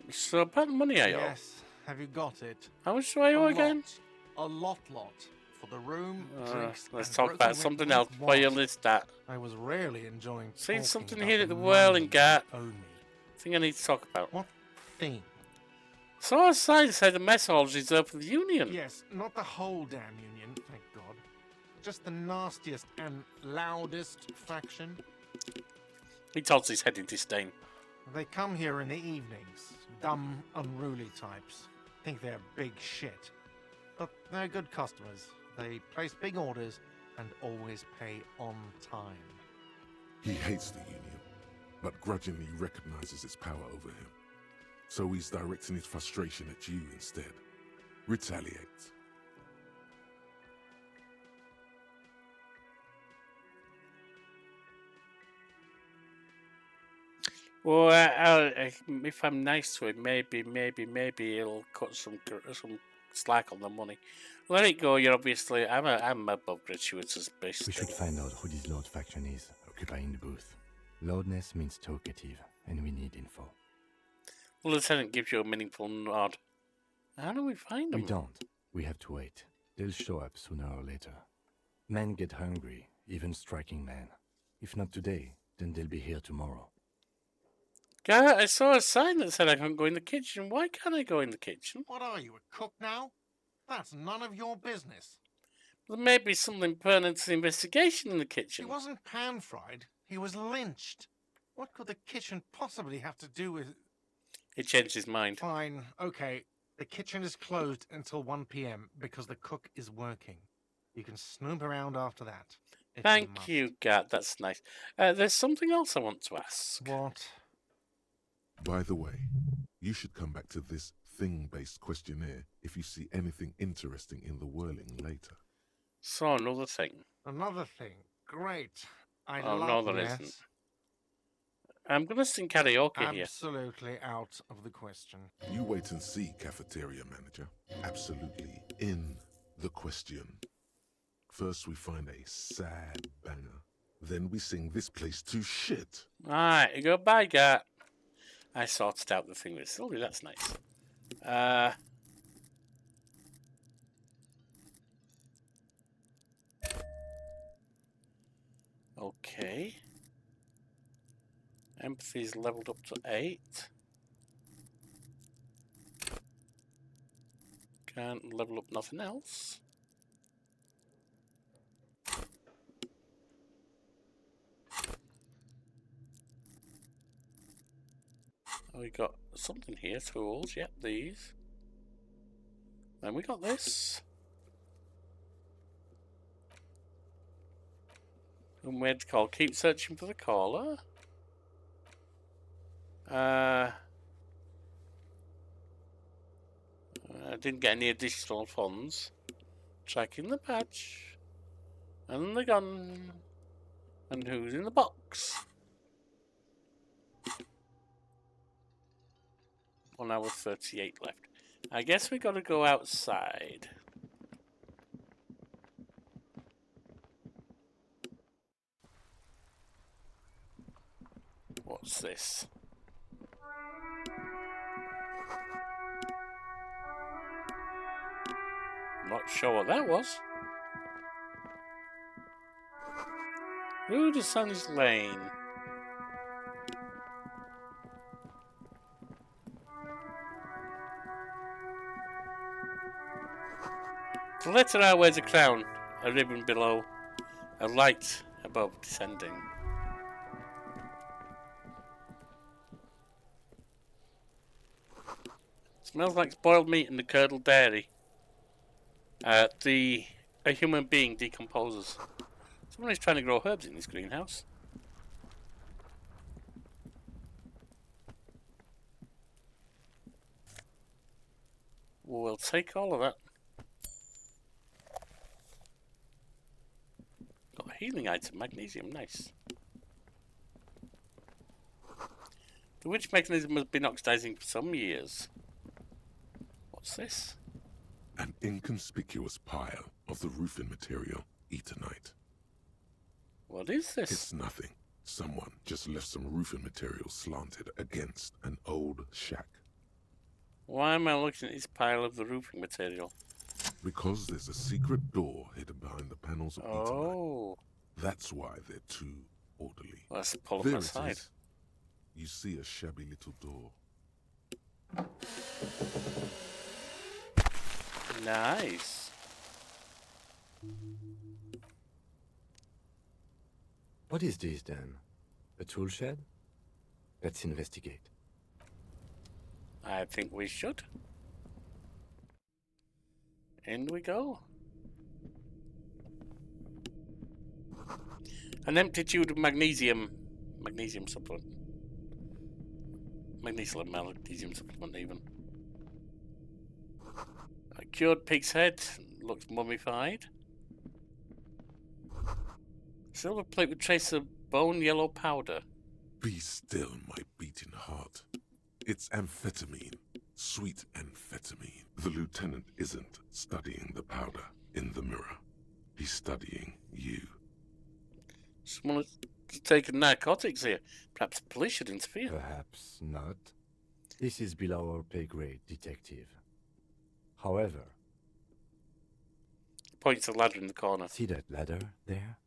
So about the money I owe. Yes. Have you got it? How much do I owe again? A lot. For the room, drinks, let's and talk broken about something windows. else. Why you list that? I was rarely enjoying See talking something about here at the the whirling money gap. you owe me. I think I need to talk about. What thing? So a sign said the mess hall is reserved for the union. Yes, not the whole damn union, thank God. Just the nastiest and loudest faction. He tods his head in disdain. They come here in the evenings. Dumb, unruly types. Think they're big shit. But they're good customers. They place big orders and always pay on time. He hates the union, but grudgingly recognizes its power over him. So he's directing his frustration at you instead. Retaliate. Well, if I'm nice to him, maybe he'll cut some slack on the money. Let it go. You're obviously I'm above gratuitous suspicion. We should find out who this Lord faction is, occupying the booth. Loudness means talkative, and we need info. Well, the lieutenant gives you a meaningful nod. How do we find them? We don't. We have to wait. They'll show up sooner or later. Men get hungry, even striking men. If not today, then they'll be here tomorrow. God, I saw a sign that said I couldn't go in the kitchen. Why can't I go in the kitchen? What are you, a cook now? That's none of your business. There may be something pertinent to the investigation in the kitchen. He wasn't pan-fried. He was lynched. What could the kitchen possibly have to do with... He changed his mind. Fine, okay. The kitchen is closed until 1 p.m. because the cook is working. You can snoop around after that. Thank you, Gat. That's nice. There's something else I want to ask. What? By the way, you should come back to this thing-based questionnaire if you see anything interesting in the whirling later. So, another thing. Another thing. Great. No, there isn't. I'm going to sing karaoke here. Absolutely out of the question. You wait and see, cafeteria manager. Absolutely in the question. First we find a sad banger. Then we sing this place to shit. Alright, goodbye, Gat. I sorted out the thing with Sylvie, that's nice. Okay. Empathy's leveled up to 8. Can't level up nothing else. We got something here, tools, yep, these. Then we got this. And where to call? Keep searching for the caller. I didn't get any additional funds. Tracking the patch. And the gun. And who's in the box? 1 hour 38 left. I guess we gotta go outside. What's this? Not sure what that was. Rue de Sun's Lane. The letter R wears a crown, a ribbon below, a light above descending. Smells like spoiled meat and the curdled dairy. A human being decomposes. Someone is trying to grow herbs in this greenhouse. We'll take all of that. Got a healing item, magnesium, nice. The witch mechanism has been oxidizing for some years. What's this? An inconspicuous pile of the roofing material, eternite. What is this? It's nothing. Someone just left some roofing material slanted against an old shack. Why am I looking at this pile of the roofing material? Because there's a secret door hidden behind the panels of Oh. eternite. That's why they're too orderly. Let's pull There them it aside. is. You see a shabby little door. Nice. What is this then? A tool shed? Let's investigate. I think we should. In we go. An empty tube of magnesium supplement. Magnesium supplement even. A cured pig's head, looks mummified. Silver plate with trace of bone yellow powder. Be still, my beating heart. It's amphetamine. Sweet amphetamine. The lieutenant isn't studying the powder in the mirror. He's studying you. Someone has taken narcotics here. Perhaps the police should interfere. Perhaps not. This is below our pay grade, detective. However... Points a ladder in the corner. See that ladder there?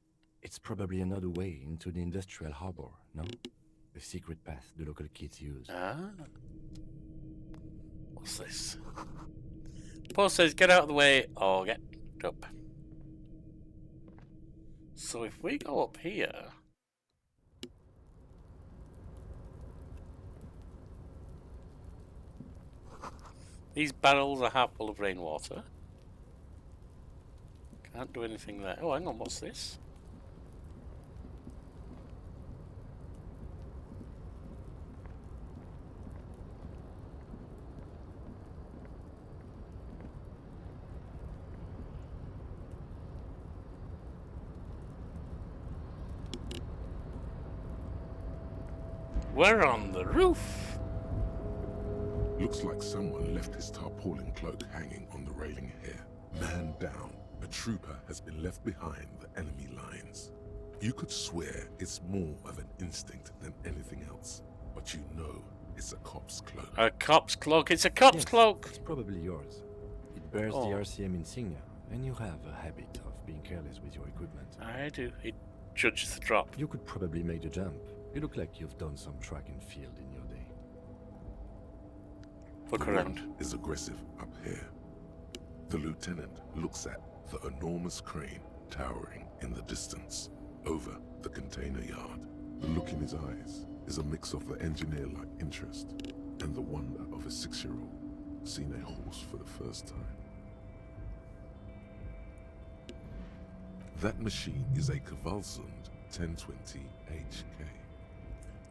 It's probably another way into the industrial harbor, no? A secret path the local kids use. Ah. What's this? Paul says, get out of the way or get up. So if we go up here... These barrels are half full of rainwater. Can't do anything there. Oh, hang on, what's this? We're on the roof. Looks like someone left his tarpaulin cloak hanging on the railing here. Man down, a trooper has been left behind the enemy lines. You could swear it's more of an instinct than anything else, but you know it's a cop's cloak. A cop's cloak? It's a cop's cloak! It's probably yours. It bears the RCM insignia, and you have a habit of being careless with your equipment. I do. It judges the drop. You could probably make the jump. You look like you've done some track and field in your day. Look the around. wind is aggressive up here. The lieutenant looks at the enormous crane towering in the distance over the container yard. The look in his eyes is a mix of the engineer-like interest and the wonder of a 6-year-old seeing a horse for the first time. That machine is a Kvalsund 1020 HK.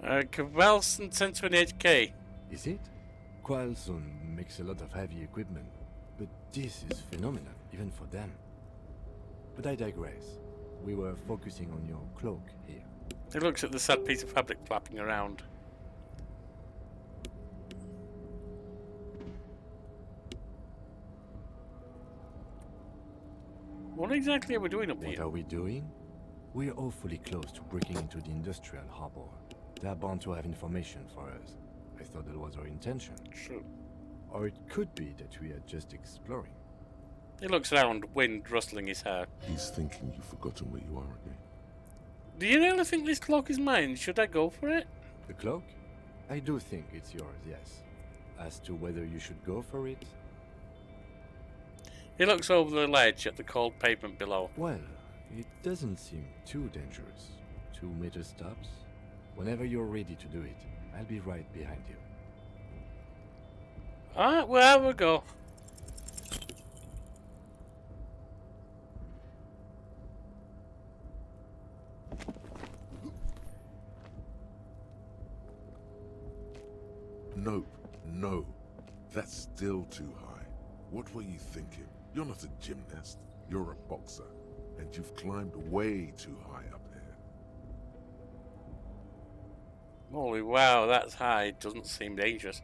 Kvalsund 1020 HK. Is it? Kvalsund makes a lot of heavy equipment, but this is phenomenal, even for them. But I digress. We were focusing on your cloak here. He looks at the sad piece of fabric flapping around. What exactly are we doing up here? What are we doing? We're awfully close to breaking into the industrial harbor. They're bound to have information for us. I thought that was our intention. True. Or it could be that we are just exploring. He looks around, wind rustling his hair. He's thinking you've forgotten where you are again. Do you really think this cloak is mine? Should I go for it? The cloak? I do think it's yours, yes. As to whether you should go for it... He looks over the ledge at the cold pavement below. Well, it doesn't seem too dangerous. 2 meter stops. Whenever you're ready to do it, I'll be right behind you. Alright, well, we'll go. Nope, no. That's still too high. What were you thinking? You're not a gymnast. You're a boxer. And you've climbed way too high up here. Holy wow, that's high. Doesn't seem dangerous.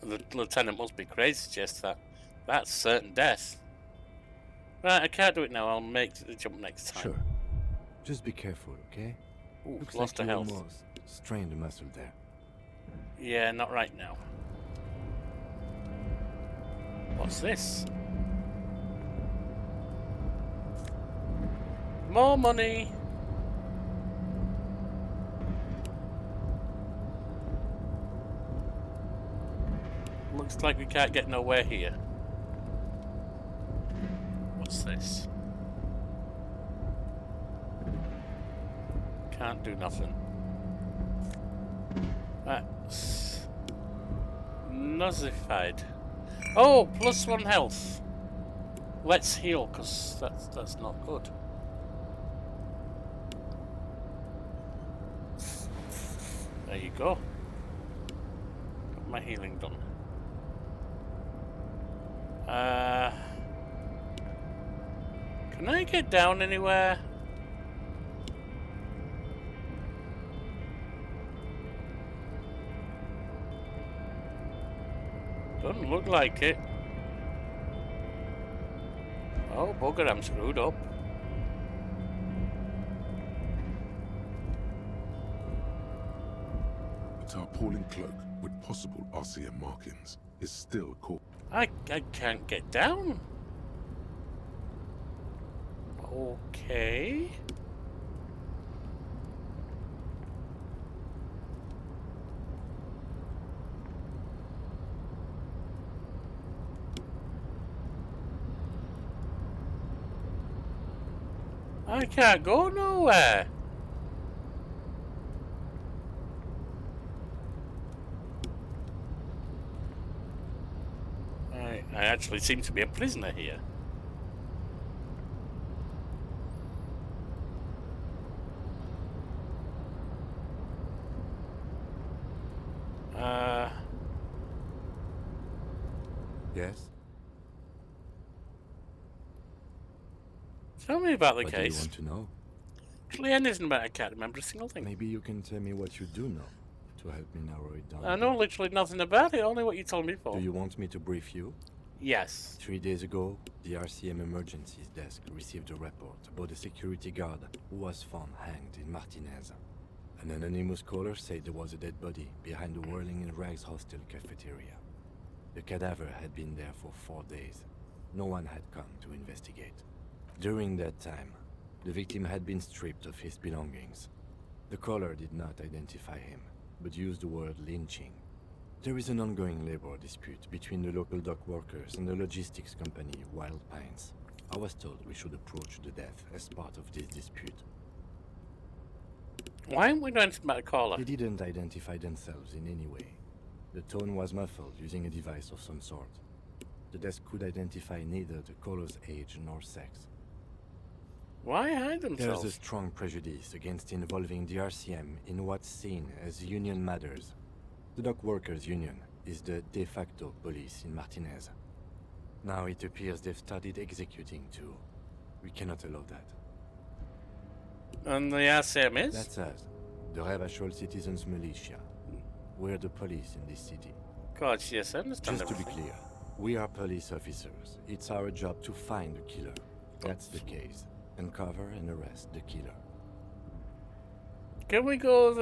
The lieutenant must be crazy to suggest that. That's certain death. Right, I can't do it now. I'll make the jump next time. Sure. Just be careful, okay? Ooh, Looks lost like a you health. almost strained a muscle there. Yeah, not right now. What's this? More money! Looks like we can't get nowhere here. What's this? Can't do nothing. That's nullified. Oh, +1 health. Let's heal, cause that's not good. There you go. Got my healing done. Can I get down anywhere? Doesn't look like it. Oh, bugger, I'm screwed up. A tarpaulin cloak with possible RCM markings is still caught. I can't get down. Okay. I can't go nowhere. I actually seem to be a prisoner here. Yes? Tell me about the What case. do you want to know? Actually, anything about it, I can't remember a single thing. Maybe you can tell me what you do know to help me narrow it down. I know literally nothing about it, only what you told me before. Do you want me to brief you? Yes. 3 days ago, the RCM emergencies desk received a report about a security guard who was found hanged in Martinez. An anonymous caller said there was a dead body behind the Whirling in Rags hostel cafeteria. The cadaver had been there for 4 days. No one had come to investigate. During that time, the victim had been stripped of his belongings. The caller did not identify him, but used the word lynching. There is an ongoing labor dispute between the local dock workers and the logistics company Wild Pines. I was told we should approach the death as part of this dispute. Why aren't we doing anything about the caller? They didn't identify themselves in any way. The tone was muffled using a device of some sort. The desk could identify neither the caller's age nor sex. Why hide themselves? There's a strong prejudice against involving the RCM in what's seen as union matters. The dock workers' union is the de facto police in Martinez. Now it appears they've started executing too. We cannot allow that. And the RCM is? That's us, the Revachol Citizens Militia. We're the police in this city. God, yes, I understand. Just to be clear, we are police officers. It's our job to find the killer. That's the case. Uncover and arrest the killer. Can we go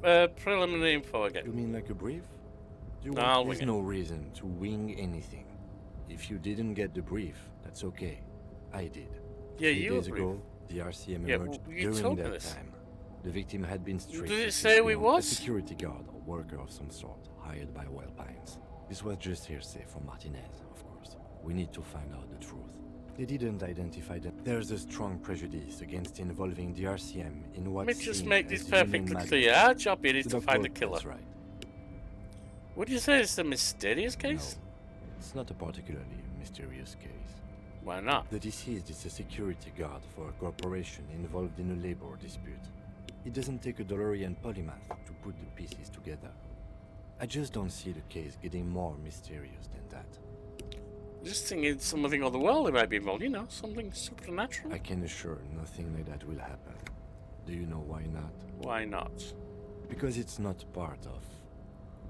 the preliminary info again? You mean like a brief? There's no reason to wing anything. If you didn't get the brief, that's okay. I did. Yeah, 3 you days agree. ago, the RCM Yeah, emerged. you During told me that this. time, the victim had been stripped. Did it of say his we belongings. was? A security guard or worker of some sort, hired by Wild Pines. This was just hearsay from Martinez, of course. We need to find out the truth. They didn't identify them. There's a strong prejudice against involving the RCM in what's Let me just seen make as this union perfectly matters. clear. Our job here is The to dock find the workers, killer. right. Would you say it's a mysterious case? No, it's not a particularly mysterious case. Why not? The deceased is a security guard for a corporation involved in a labor dispute. It doesn't take a DeLorean polymath to put the pieces together. I just don't see the case getting more mysterious than that. Just thinking something otherworldly might be involved, you know, something supernatural. I can assure nothing like that will happen. Do you know why not? Why not? Because it's not part of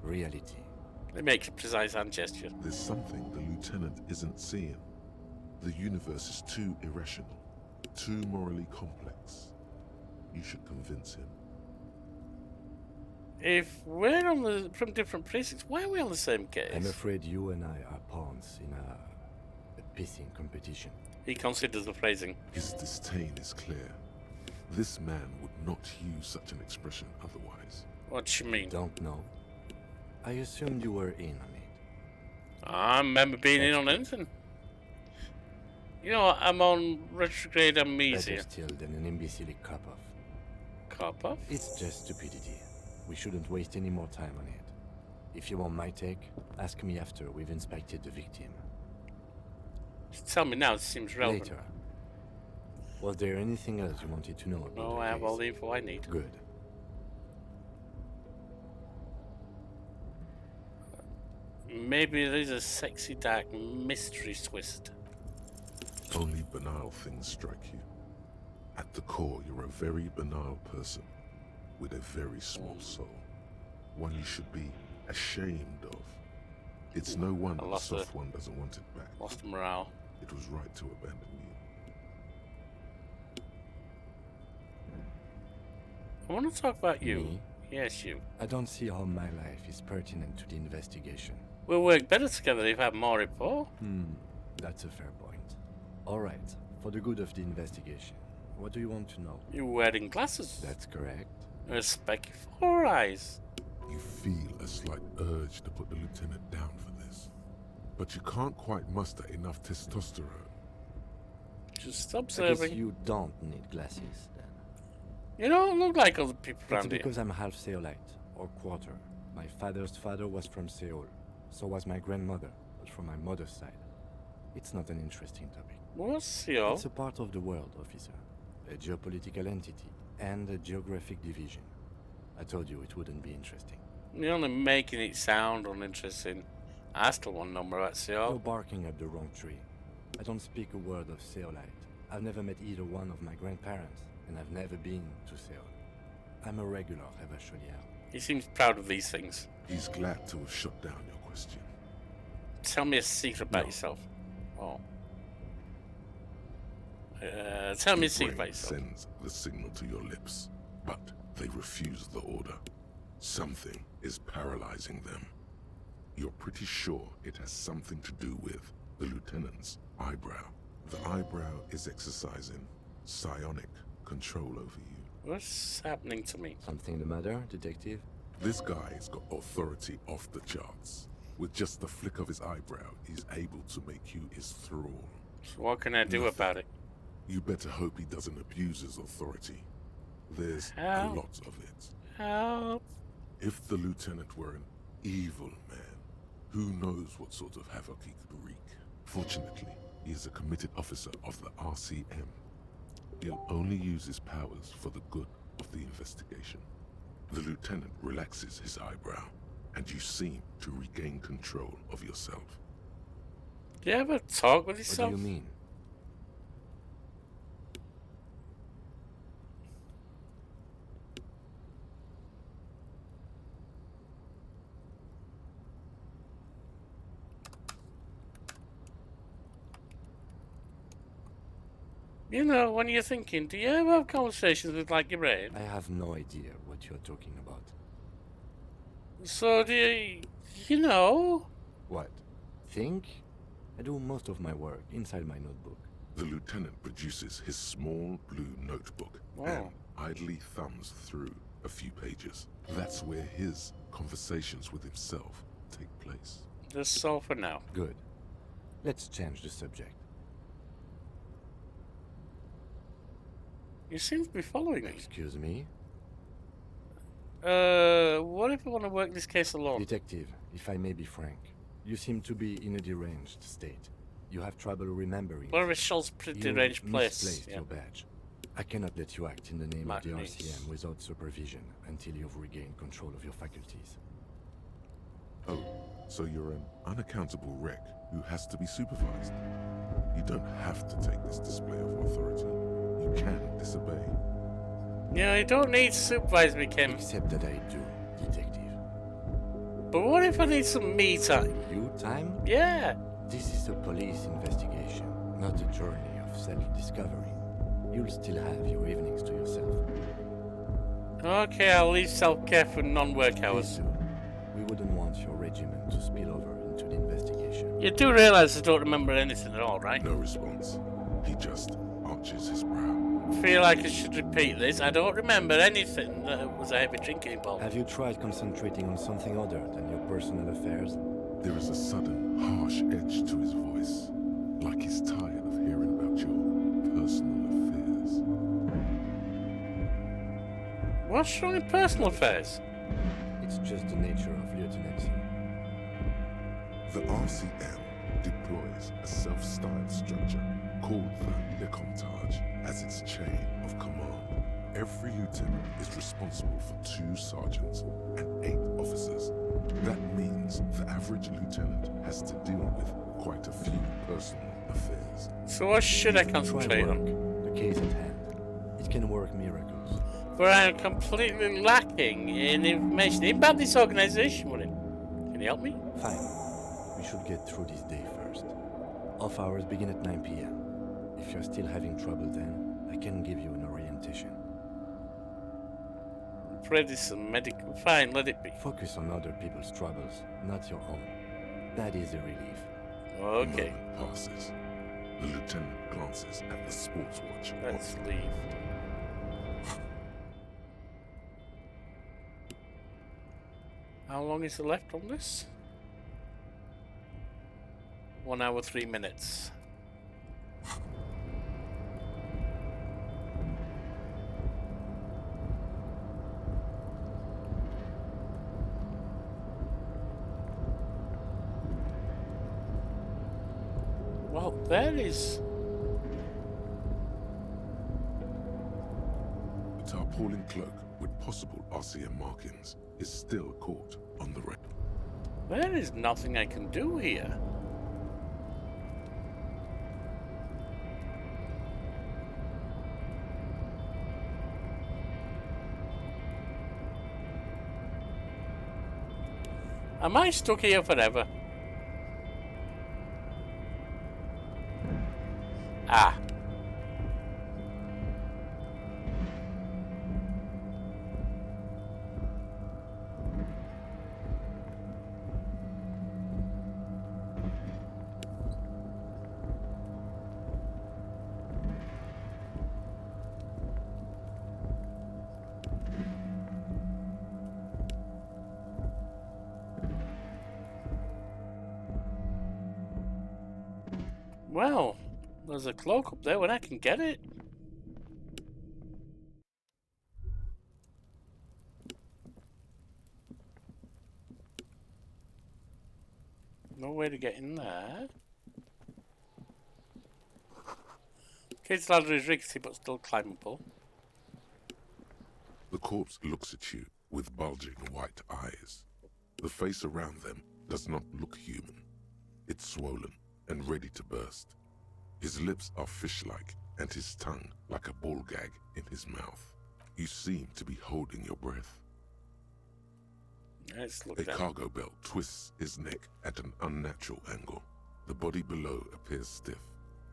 reality. They make a precise hand gesture. There's something the lieutenant isn't seeing. The universe is too irrational, too morally complex. You should convince him. If we're on from different precincts, why are we on the same case? I'm afraid you and I are pawns in a pissing competition. He considers the phrasing. His disdain is clear. This man would not use such an expression otherwise. What do you mean? Don't know. I assumed you were in on it. I remember being in on anything. You know, I'm on retrograde amnesia. Better still than an imbecilic cop-off. Cop-off? It's just stupidity. We shouldn't waste any more time on it. If you want my take, ask me after we've inspected the victim. Just tell me now, it seems relevant. Later. Was there anything else you wanted to know about No, the I have case? all the info I need. Good. Maybe there's a sexy dark mystery twist. Only banal things strike you. At the core, you're a very banal person with a very small soul. One you should be ashamed of. It's no wonder the soft one doesn't want it back. Lost morale. It was right to abandon you. I want to talk about you. Me? Yes, you. I don't see how my life is pertinent to the investigation. We'll work better together if I have more rapport. That's a fair point. Alright, for the good of the investigation, what do you want to know? You're wearing glasses. That's correct. A specky 4 eyes. You feel a slight urge to put the lieutenant down for this. But you can't quite muster enough testosterone. Just I observing. guess you don't need glasses, then. You don't look like other people It's around here. because I'm half Seolite, or quarter. My father's father was from Seoul. So was my grandmother, but from my mother's side. It's not an interesting topic. What's Seoul? It's a part of the world, officer. A geopolitical entity, and a geographic division. I told you it wouldn't be interesting. You're only making it sound uninteresting. I still want to know more about You're Seoul. barking up the wrong tree. I don't speak a word of Seolite. I've never met either one of my grandparents, and I've never been to Seoul. I'm a regular Revacholier. He seems proud of these things. He's glad to have shut down your question. Tell me a secret about yourself. Oh. Tell me a Your secret about brain yourself. sends the signal to your lips, but they refuse the order. Something is paralyzing them. You're pretty sure it has something to do with the lieutenant's eyebrow. The eyebrow is exercising psionic control over you. What's happening to me? Something the matter, detective? This guy's got authority off the charts. With just the flick of his eyebrow, he's able to make you his thrall. So what can I do about it? You better hope he doesn't abuse his authority. There's Help. a lot of it. Help. If the lieutenant were an evil man, who knows what sort of havoc he could wreak. Fortunately, he is a committed officer of the RCM. He'll only use his powers for the good of the investigation. The lieutenant relaxes his eyebrow, and you seem to regain control of yourself. Do you ever talk with What yourself? do you mean? You know, when you're thinking, do you ever have conversations with, like, your brain? I have no idea what you're talking about. So do you know? What? Think? I do most of my work inside my notebook. The lieutenant produces his small blue notebook and idly thumbs through a few pages. That's where his conversations with himself take place. Just so for now. Good. Let's change the subject. You seem to be following me. Excuse me? What if I want to work this case alone? Detective, if I may be frank, you seem to be in a deranged state. You have trouble remembering. Well, Michelle's pretty You deranged place. misplaced your badge. I cannot let you act in the name of the Magnius. RCM without supervision until you've regained control of your faculties. Oh, so you're an unaccountable wreck who has to be supervised. You don't have to take this display of authority. You can disobey. Yeah, you don't need to supervise me, Kim. Except that I do, detective. But what if I need some me time? You time? Yeah. This is a police investigation, not a journey of self-discovery. You'll still have your evenings to yourself. Okay, I'll leave self-care for non-work hours. We wouldn't want your regiment to spill over into the investigation. You do realise I don't remember anything at all, right? No response. He just arches his brow. I feel like I should repeat this. I don't remember anything that was a heavy drinking involved. Have you tried concentrating on something other than your personal affairs? There is a sudden, harsh edge to his voice, like he's tired of hearing about your personal affairs. What's wrong with personal affairs? It's just the nature of lieutenancy. The RCM deploys a self-styled structure called the Decomptage as its chain of command. Every lieutenant is responsible for 2 sergeants and 8 officers. That means the average lieutenant has to deal with quite a few personal affairs. So what should I concentrate on? The case at hand. It can work miracles. But I'm completely lacking in information about this organization, William. Can you help me? Fine. We should get through this day first. Off hours begin at 9 p.m. If you're still having trouble then, I can give you an orientation. Afraid it's a medical. Fine, let it be. Focus on other people's troubles, not your own. That is a relief. Okay. A moment passes. The lieutenant glances at the sports watch. Let's leave. How long is there left on this? 1 hour, 3 minutes. Well, there is. A tarpaulin cloak with possible RCM markings is still caught on the wreck. There is nothing I can do here. Am I stuck here forever? Ah. Well, there's a cloak up there when I can get it. No way to get in there. Kid's ladder is rickety but still climbable. The corpse looks at you with bulging white eyes. The face around them does not look human. It's swollen and ready to burst. His lips are fish-like and his tongue like a ball gag in his mouth. You seem to be holding your breath. Let's look A down. cargo belt twists his neck at an unnatural angle. The body below appears stiff.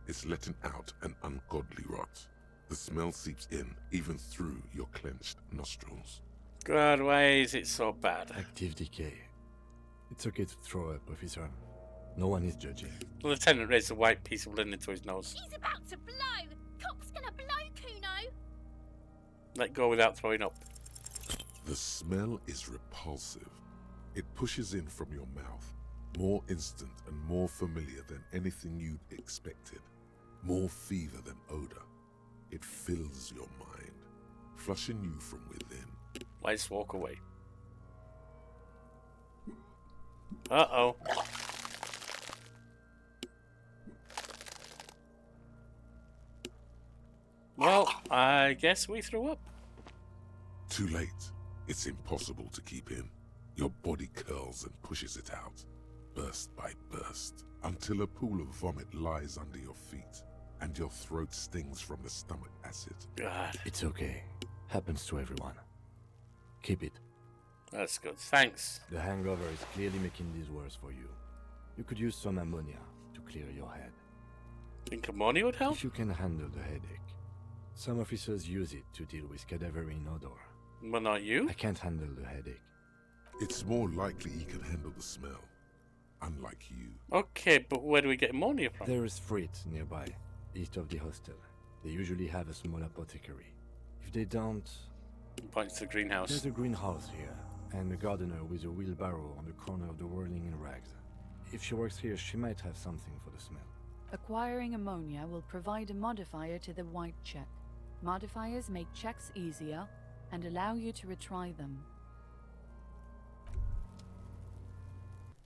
It's letting out an ungodly rot. The smell seeps in even through your clenched nostrils. God, why is it so bad? Active decay. It's okay to throw up, officer. No one is judging. The lieutenant raised a white piece of linen to his nose. He's about to blow! Cock's gonna blow, Kuno! Let go without throwing up. The smell is repulsive. It pushes in from your mouth, more instant and more familiar than anything you'd expected. More fever than odor. It fills your mind, flushing you from within. Let's walk away. Uh-oh. Well, I guess we threw up. Too late. It's impossible to keep in. Your body curls and pushes it out, burst by burst, until a pool of vomit lies under your feet, and your throat stings from the stomach acid. God. It's okay. Happens to everyone. Keep it. That's good. Thanks. The hangover is clearly making this worse for you. You could use some ammonia to clear your head. Think ammonia would help? If you can handle the headache. Some officers use it to deal with cadaverine odor. But not you? I can't handle the headache. It's more likely he can handle the smell, unlike you. Okay, but where do we get ammonia from? There is Frit nearby, east of the hostel. They usually have a small apothecary. If they don't... Points to the greenhouse. There's a greenhouse here, and a gardener with a wheelbarrow on the corner of the whirling in rags. If she works here, she might have something for the smell. Acquiring ammonia will provide a modifier to the white check. Modifiers make checks easier and allow you to retry them.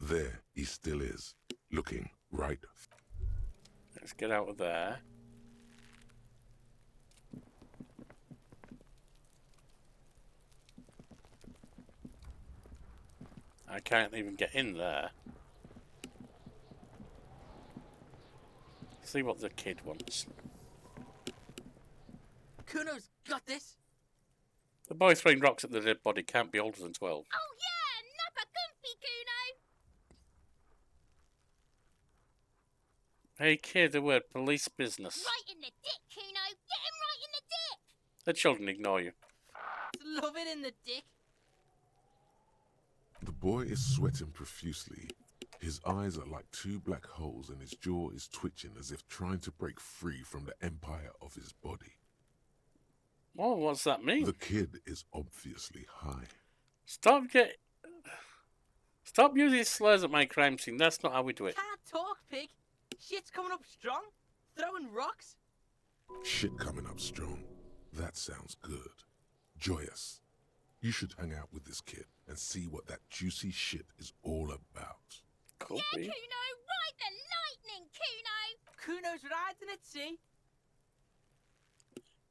There he still is, looking right. Let's get out of there. I can't even get in there. See what the kid wants. Kuno's got this. The boy throwing rocks at the dead body can't be older than 12. Oh yeah, nappa comfy, Kuno. Hey kid, the word police business. Right in the dick, Kuno. Get him right in the dick. The children ignore you. Love it in the dick. The boy is sweating profusely. His eyes are like two black holes and his jaw is twitching as if trying to break free from the empire of his body. Oh, what's that mean? The kid is obviously high. Stop using slurs at my crime scene. That's not how we do it. Can't talk, pig. Shit's coming up strong. Throwing rocks. Shit coming up strong. That sounds good. Joyous. You should hang out with this kid and see what that juicy shit is all about. Cool. Yeah, Kuno, ride the lightning, Kuno. Kuno's riding it, see?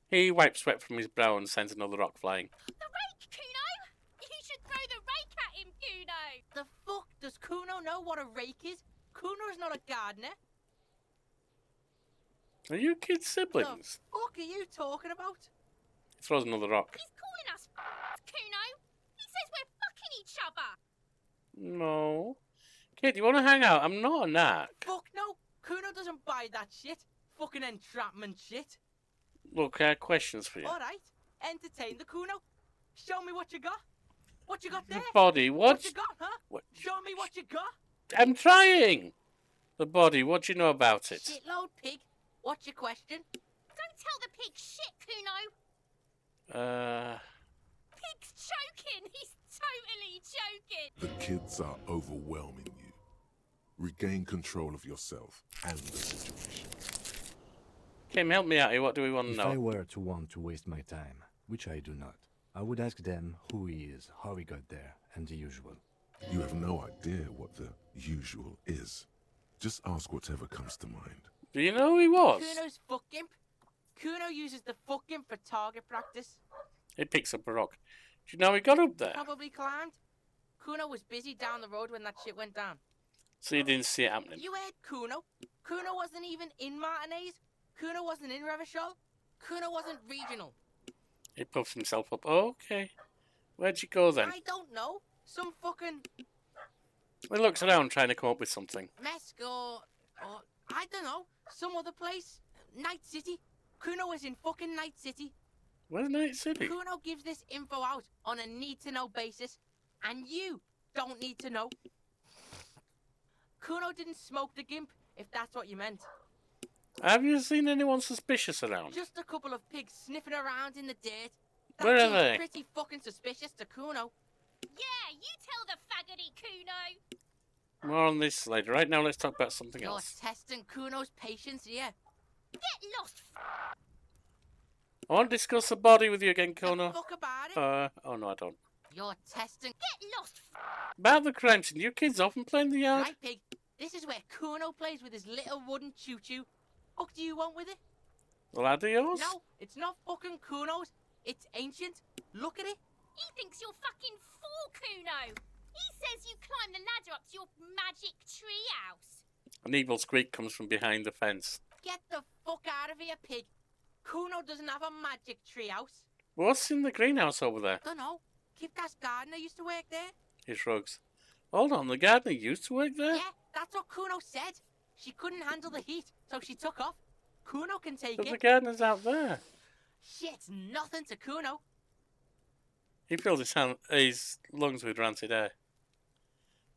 He wipes sweat from his brow and sends another rock flying. The rake, Kuno. You should throw the rake at him, Kuno. The fuck does Kuno know what a rake is? Kuno's not a gardener. Are you kids siblings? The fuck are you talking about? He throws another rock. He's calling us Kuno. He says we're fucking each other. No. Kid, you want to hang out? I'm not a knack. Fuck no. Kuno doesn't buy that shit. Fucking entrapment shit. Look, I have questions for you. Alright. Entertain the Kuno. Show me what you got. What you got there? The body, what? You got, huh? What? Show me what you got. I'm trying! The body, what do you know about it? Shitload pig. What's your question? Don't tell the pig shit, Kuno. Pig's choking. He's totally choking. The kids are overwhelming you. Regain control of yourself and the situation. Kim, help me out here. What do we want to If know? I were to want to waste my time, which I do not, I would ask them who he is, how he got there, and the usual. You have no idea what the usual is. Just ask whatever comes to mind. Do you know who he was? Kuno's fuck imp. Kuno uses the fuck imp for target practice. He picks up a rock. Do you know he got up there? Probably climbed. Kuno was busy down the road when that shit went down. So you didn't see it happening? You heard Kuno. Kuno wasn't even in Martinez. Kuno wasn't in Revachol. Kuno wasn't regional. He puffs himself up. Okay. Where'd you go then? I don't know. Some fucking He looks around trying to come up with something. Mesco or I don't know. Some other place. Night City. Kuno was in fucking Night City. Where's Night City? Kuno gives this info out on a need-to-know basis, and you don't need to know. Kuno didn't smoke the gimp, if that's what you meant. Have you seen anyone suspicious around? Just a couple of pigs sniffing around in the dirt. Where are seems they? Pretty fucking suspicious to Kuno. Yeah, you tell the faggoty, Kuno. More on this later. Right now, let's talk about something You're else. testing Kuno's patience here. Get lost. I want to discuss the body with you again, Kono. Fuck about it. Oh no, I don't. You're testing. Get lost. About the crime scene, you kids often play in the yard? Right, pig. This is where Kuno plays with his little wooden choo-choo. What do you want with it? The lad of yours? No, it's not fucking Kuno's. It's ancient. Look at it. He thinks you're fucking fool, Kuno. He says you climb the ladder up to your magic treehouse. An evil squeak comes from behind the fence. Get the fuck out of here, pig. Kuno doesn't have a magic treehouse. What's in the greenhouse over there? Dunno. Kipka's gardener used to work there. He shrugs. Hold on, the gardener used to work there? Yeah, that's what Kuno said. She couldn't handle the heat, so she took off. Kuno can take But it. the gardener's out there. Shit's nothing to Kuno. He fills his lungs with rancid air.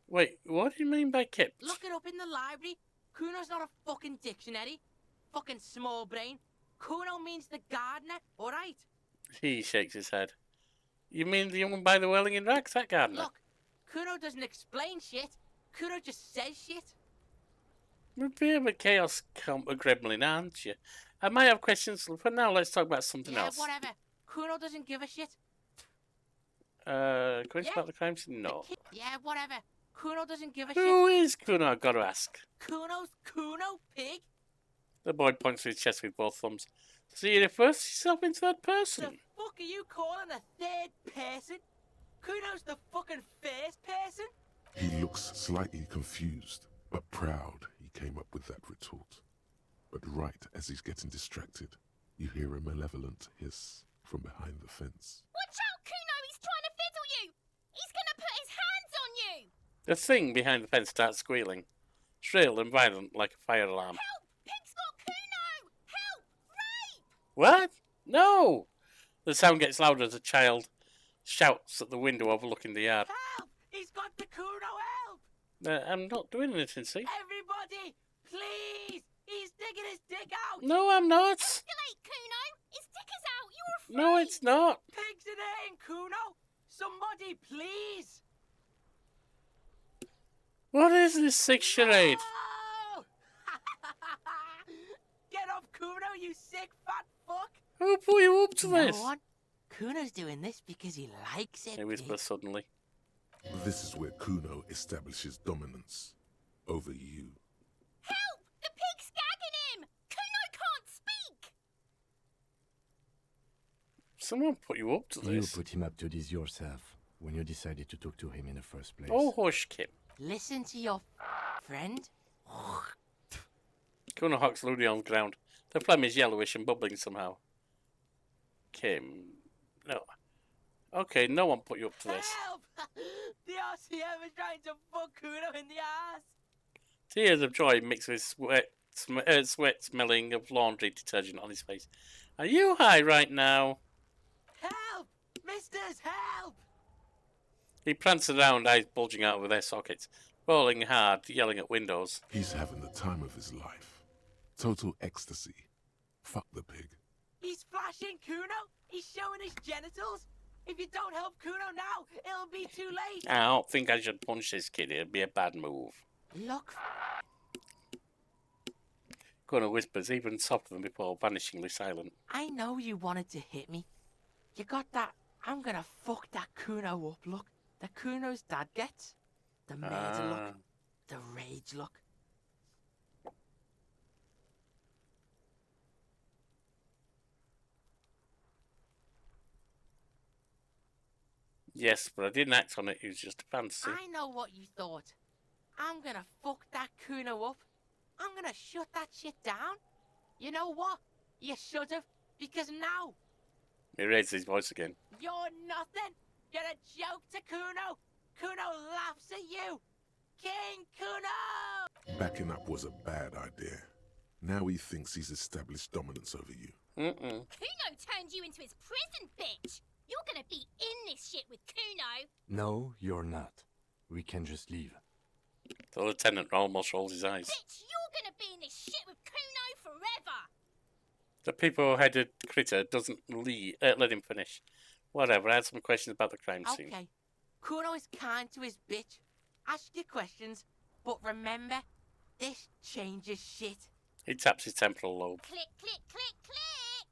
Wait, what do you mean by Kips? Look it up in the library. Kuno's not a fucking dictionary. Fucking small brain. Kuno means the gardener, alright? He shakes his head. You mean the young one by the welling in rags, that gardener? Look, Kuno doesn't explain shit. Kuno just says shit. You're a bit of a chaos gremlin, aren't you? I might have questions, but now let's talk about something else. Yeah, whatever. Kuno doesn't give a shit. Questions about the crime scene? No. Yeah, whatever. Kuno doesn't give a shit. Who is Kuno, I've got to ask. Kuno's Kuno, pig? The boy points to his chest with both thumbs. So you refer yourself in third person? The fuck are you calling a third person? Kuno's the fucking first person? He looks slightly confused, but proud he came up with that retort. But right as he's getting distracted, you hear a malevolent hiss from behind the fence. Watch out, Kuno! He's trying to fiddle you! He's gonna put his hands on you! The thing behind the fence starts squealing, shrill and violent like a fire alarm. Help! Pig's got Kuno! Help! Rape! What? No! The sound gets louder as a child shouts at the window overlooking the yard. Help! He's got the Kuno, help! I'm not doing anything, see? Everybody, please! He's digging his dick out! No, I'm not! Escalate, Kuno! His dick is out! You're afraid! No, it's not! Pigs in hurting, Kuno! Somebody, please! What is this sick charade? No! Get up, Kuno, you sick fat fuck! Who put you up to this? No one. Kuno's doing this because he likes it. He whispers suddenly. This is where Kuno establishes dominance over you. Help! The pig's gagging him! Kuno can't speak! Someone put you up to You this. put him up to this yourself when you decided to talk to him in the first place. Oh, hush, Kim. Listen to your friend. Kuno hocks Looney on the ground. The phlegm is yellowish and bubbling somehow. Kim. No. Okay, no one put you up to this. Help! The RCM is trying to fuck Kuno in the ass! Tears of joy mixed with sweat smelling of laundry detergent on his face. Are you high right now? Help! Misters, help! He prances around, eyes bulging out of their sockets, rolling hard, yelling at windows. He's having the time of his life. Total ecstasy. Fuck the pig. He's flashing Kuno! He's showing his genitals! If you don't help Kuno now, it'll be too late! I don't think I should punch this kid. It'd be a bad move. Look. Kuno whispers, even softer than before, vanishingly silent. I know you wanted to hit me. You got that I'm gonna fuck that Kuno up look that Kuno's dad gets. The murder look. The rage look. Yes, but I didn't act on it. It was just a fantasy. I know what you thought. I'm gonna fuck that Kuno up. I'm gonna shut that shit down. You know what? You should have, because now He raises his voice again. you're nothing. You're a joke to Kuno. Kuno laughs at you. King Kuno! Backing up was a bad idea. Now he thinks he's established dominance over you. Mm-mm. Kuno turned you into his prison, bitch! You're gonna be in this shit with Kuno! No, you're not. We can just leave. The lieutenant almost rolls his eyes. Bitch, you're gonna be in this shit with Kuno forever! The people-headed critter doesn't let him finish. Whatever, I had some questions about the crime scene. Okay. Kuno is kind to his bitch. Ask your questions, but remember, this changes shit. He taps his temporal lobe. Click, click, click, click!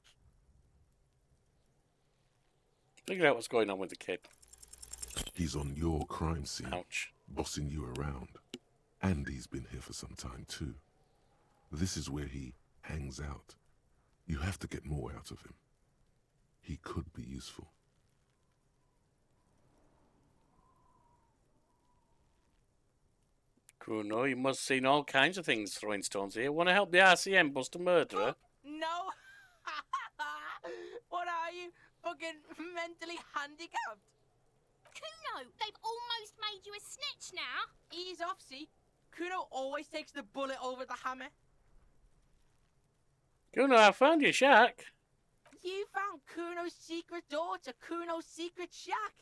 Figure out what's going on with the kid. He's on your crime scene. Ouch. Bossing you around. And he's been here for some time too. This is where he hangs out. You have to get more out of him. He could be useful. Kuno, you must have seen all kinds of things throwing stones here. Want to help the RCM bust a murderer? No! What are you? Fucking mentally handicapped? Kuno, they've almost made you a snitch now. Ease off, see? Kuno always takes the bullet over the hammer. Kuno, I found your shack. You found Kuno's secret door to Kuno's secret shack.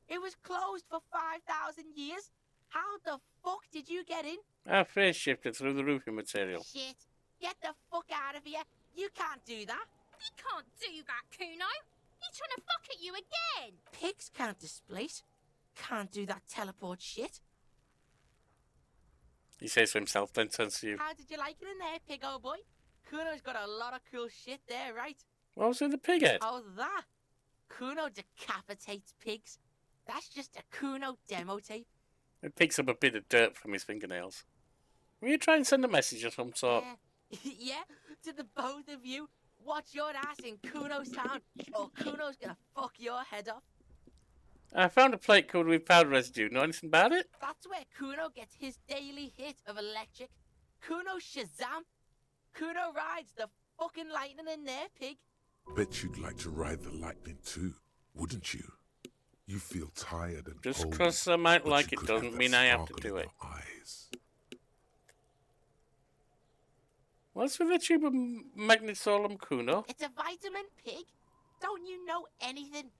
It was closed for 5,000 years. How the fuck did you get in? Our face shifted through the roofing material. Shit. Get the fuck out of here. You can't do that. You can't do that, Kuno. He's trying to fuck at you again. Pigs can't displace. Can't do that teleport shit. He says to himself, then turns to you. How did you like it in there, pig old boy? Kuno's got a lot of cool shit there, right? What was with the pig head? Oh, that. Kuno decapitates pigs. That's just a Kuno demo tape. It picks up a bit of dirt from his fingernails. Will you try and send a message of some sort? Yeah, to the both of you. Watch your ass in Kuno's town, or Kuno's gonna fuck your head off. I found a plate covered with powder residue. Know anything about it? That's where Kuno gets his daily hit of electric. Kuno Shazam. Kuno rides the fucking lightning in there, pig. Bet you'd like to ride the lightning too, wouldn't you? You feel tired and Just old, because I might but like you it could have doesn't that mean I have to sparkle do in it. your eyes. What's with the tube of magnetolum, Kuno? It's a vitamin, pig. Don't you know anything?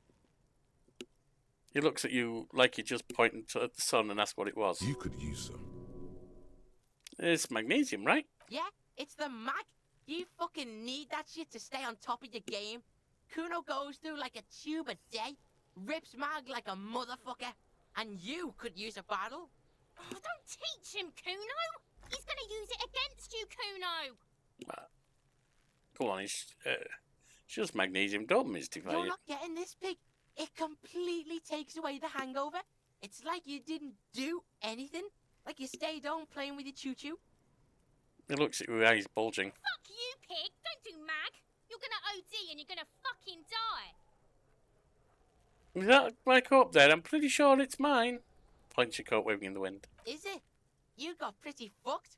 He looks at you like you're just pointing to the sun and asks what it was. You could use some. It's magnesium, right? Yeah, it's the mag. You fucking need that shit to stay on top of your game. Kuno goes through like a tube a day, rips mag like a motherfucker, and you could use a bottle. Oh, don't teach him, Kuno. He's gonna use it against you, Kuno. Come on, it's just magnesium. Don't mystify You're it. not getting this, pig. It completely takes away the hangover. It's like you didn't do anything. Like you stayed home playing with your choo-choo. He looks at you with eyes bulging. Fuck you, pig. Don't do mag. You're gonna OD and you're gonna fucking die. Is that my coat there? I'm pretty sure it's mine. Points your coat waving in the wind. Is it? You got pretty fucked.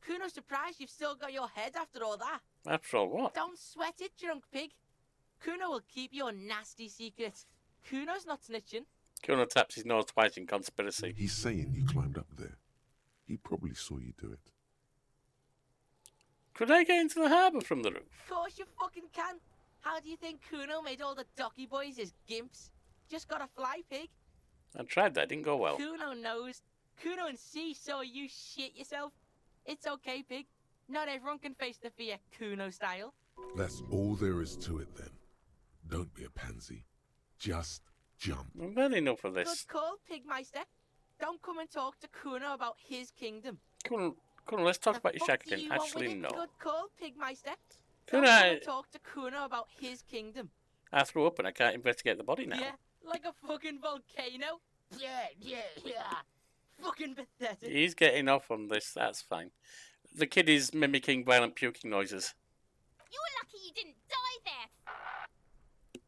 Kuno's surprised you've still got your head after all that. After all, what? Don't sweat it, drunk pig. Kuno will keep your nasty secrets. Kuno's not snitching. Kuno taps his nose twice in conspiracy. He's saying you climbed up there. He probably saw you do it. Could I get into the harbour from the roof? Of course you fucking can. How do you think Kuno made all the docky boys his gimps? Just gotta fly, pig. I tried that, didn't go well. Kuno knows. Kuno and C saw you shit yourself. It's okay, pig. Not everyone can face the fear Kuno style. That's all there is to it then. Don't be a pansy. Just jump. I've had enough of this. Good call, Pigmeister. Don't come and talk to Kuno about his kingdom. Kuno, let's talk about your Fuck shack do again. you want Actually, with it? no. Good call, Pigmeister. Kuno, Don't come and talk to Kuno about his kingdom. I threw up and I can't investigate the body now. Yeah, like a fucking volcano. Yeah. Fucking pathetic. He's getting off on this, that's fine. The kid is mimicking violent puking noises. You were lucky you didn't die there.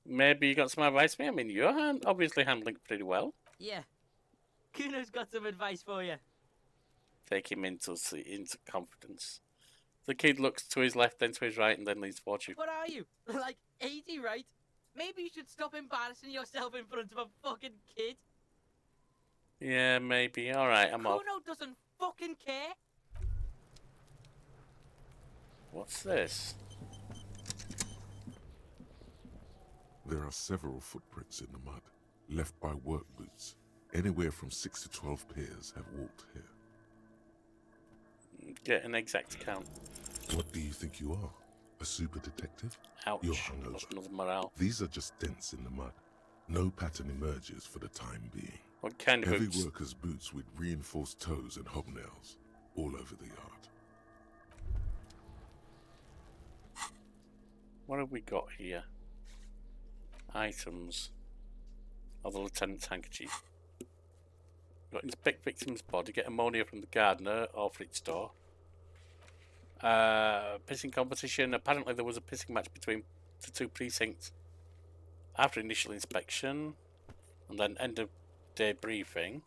Maybe you got some advice for me? I mean, you're obviously handling it pretty well. Yeah. Kuno's got some advice for you. Take him into confidence. The kid looks to his left, then to his right, and then leans towards you. What are you? Like 80, right? Maybe you should stop embarrassing yourself in front of a fucking kid. Yeah, maybe. Alright, I'm off. Kuno doesn't fucking care. What's this? There are several footprints in the mud, left by work boots. Anywhere from 6 to 12 pairs have walked here. Get an exact count. What do you think you are? A super detective? Ouch. You're hungover. Lost another morale. These are just dents in the mud. No pattern emerges for the time being. What kind of Heavy boots? workers' boots with reinforced toes and hobnails all over the yard. What have we got here? Items. Oh, the lieutenant's handkerchief. Got inspect victim's body, get ammonia from the gardener or fleet store. Pissing competition. Apparently there was a pissing match between the two precincts after initial inspection. And then end of day briefing.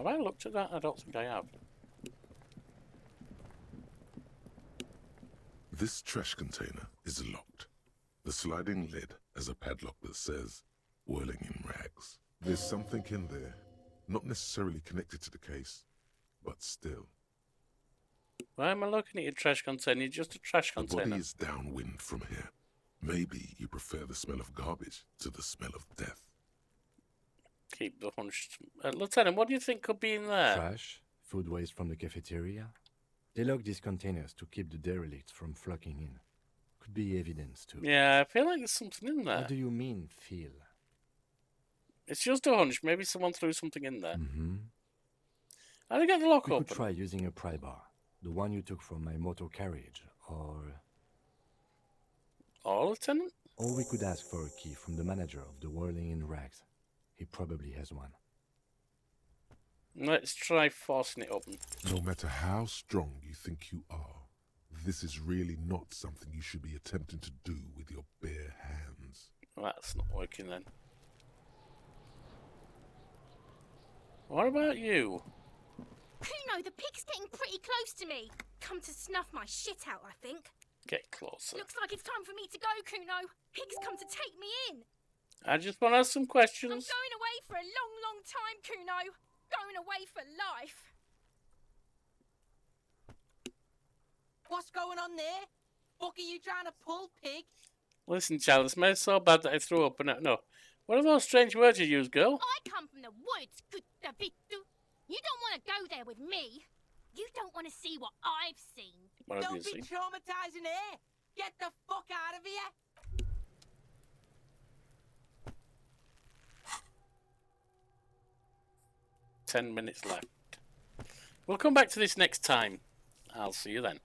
Have I looked at that? I don't think I have. This trash container is locked. The sliding lid has a padlock that says, whirling in rags. There's something in there, not necessarily connected to the case, but still. Why am I looking at your trash container? It's just a trash The container. body is downwind from here. Maybe you prefer the smell of garbage to the smell of death. Keep the hunch. Lieutenant, what do you think could be in there? Trash, food waste from the cafeteria. They lock these containers to keep the derelicts from flocking in. Could be evidence too. Yeah, I feel like there's something in there. What do you mean, feel? It's just a hunch. Maybe someone threw something in there. Mm-hmm. How do you get the lock We open? could try using a pry bar. The one you took from my motor carriage, or... Or, Lieutenant? Or we could ask for a key from the manager of the Whirling in Rags. He probably has one. Let's try forcing it open. No matter how strong you think you are, this is really not something you should be attempting to do with your bare hands. That's not working then. What about you? Kuno, the pig's getting pretty close to me. Come to snuff my shit out, I think. Get closer. Looks like it's time for me to go, Kuno. Pig's come to take me in. I just want to ask some questions. I'm going away for a long, long time, Kuno. Going away for life. What's going on there? Fuck are you trying to pull, pig? Listen, child, it smells so bad that I threw up. No. What are those strange words you use, girl? I come from the woods, Kuttavitu. You don't want to go there with me. You don't want to see what I've seen. What have Don't you be seen? traumatizing her. Get the fuck out of here. 10 minutes left. We'll come back to this next time. I'll see you then.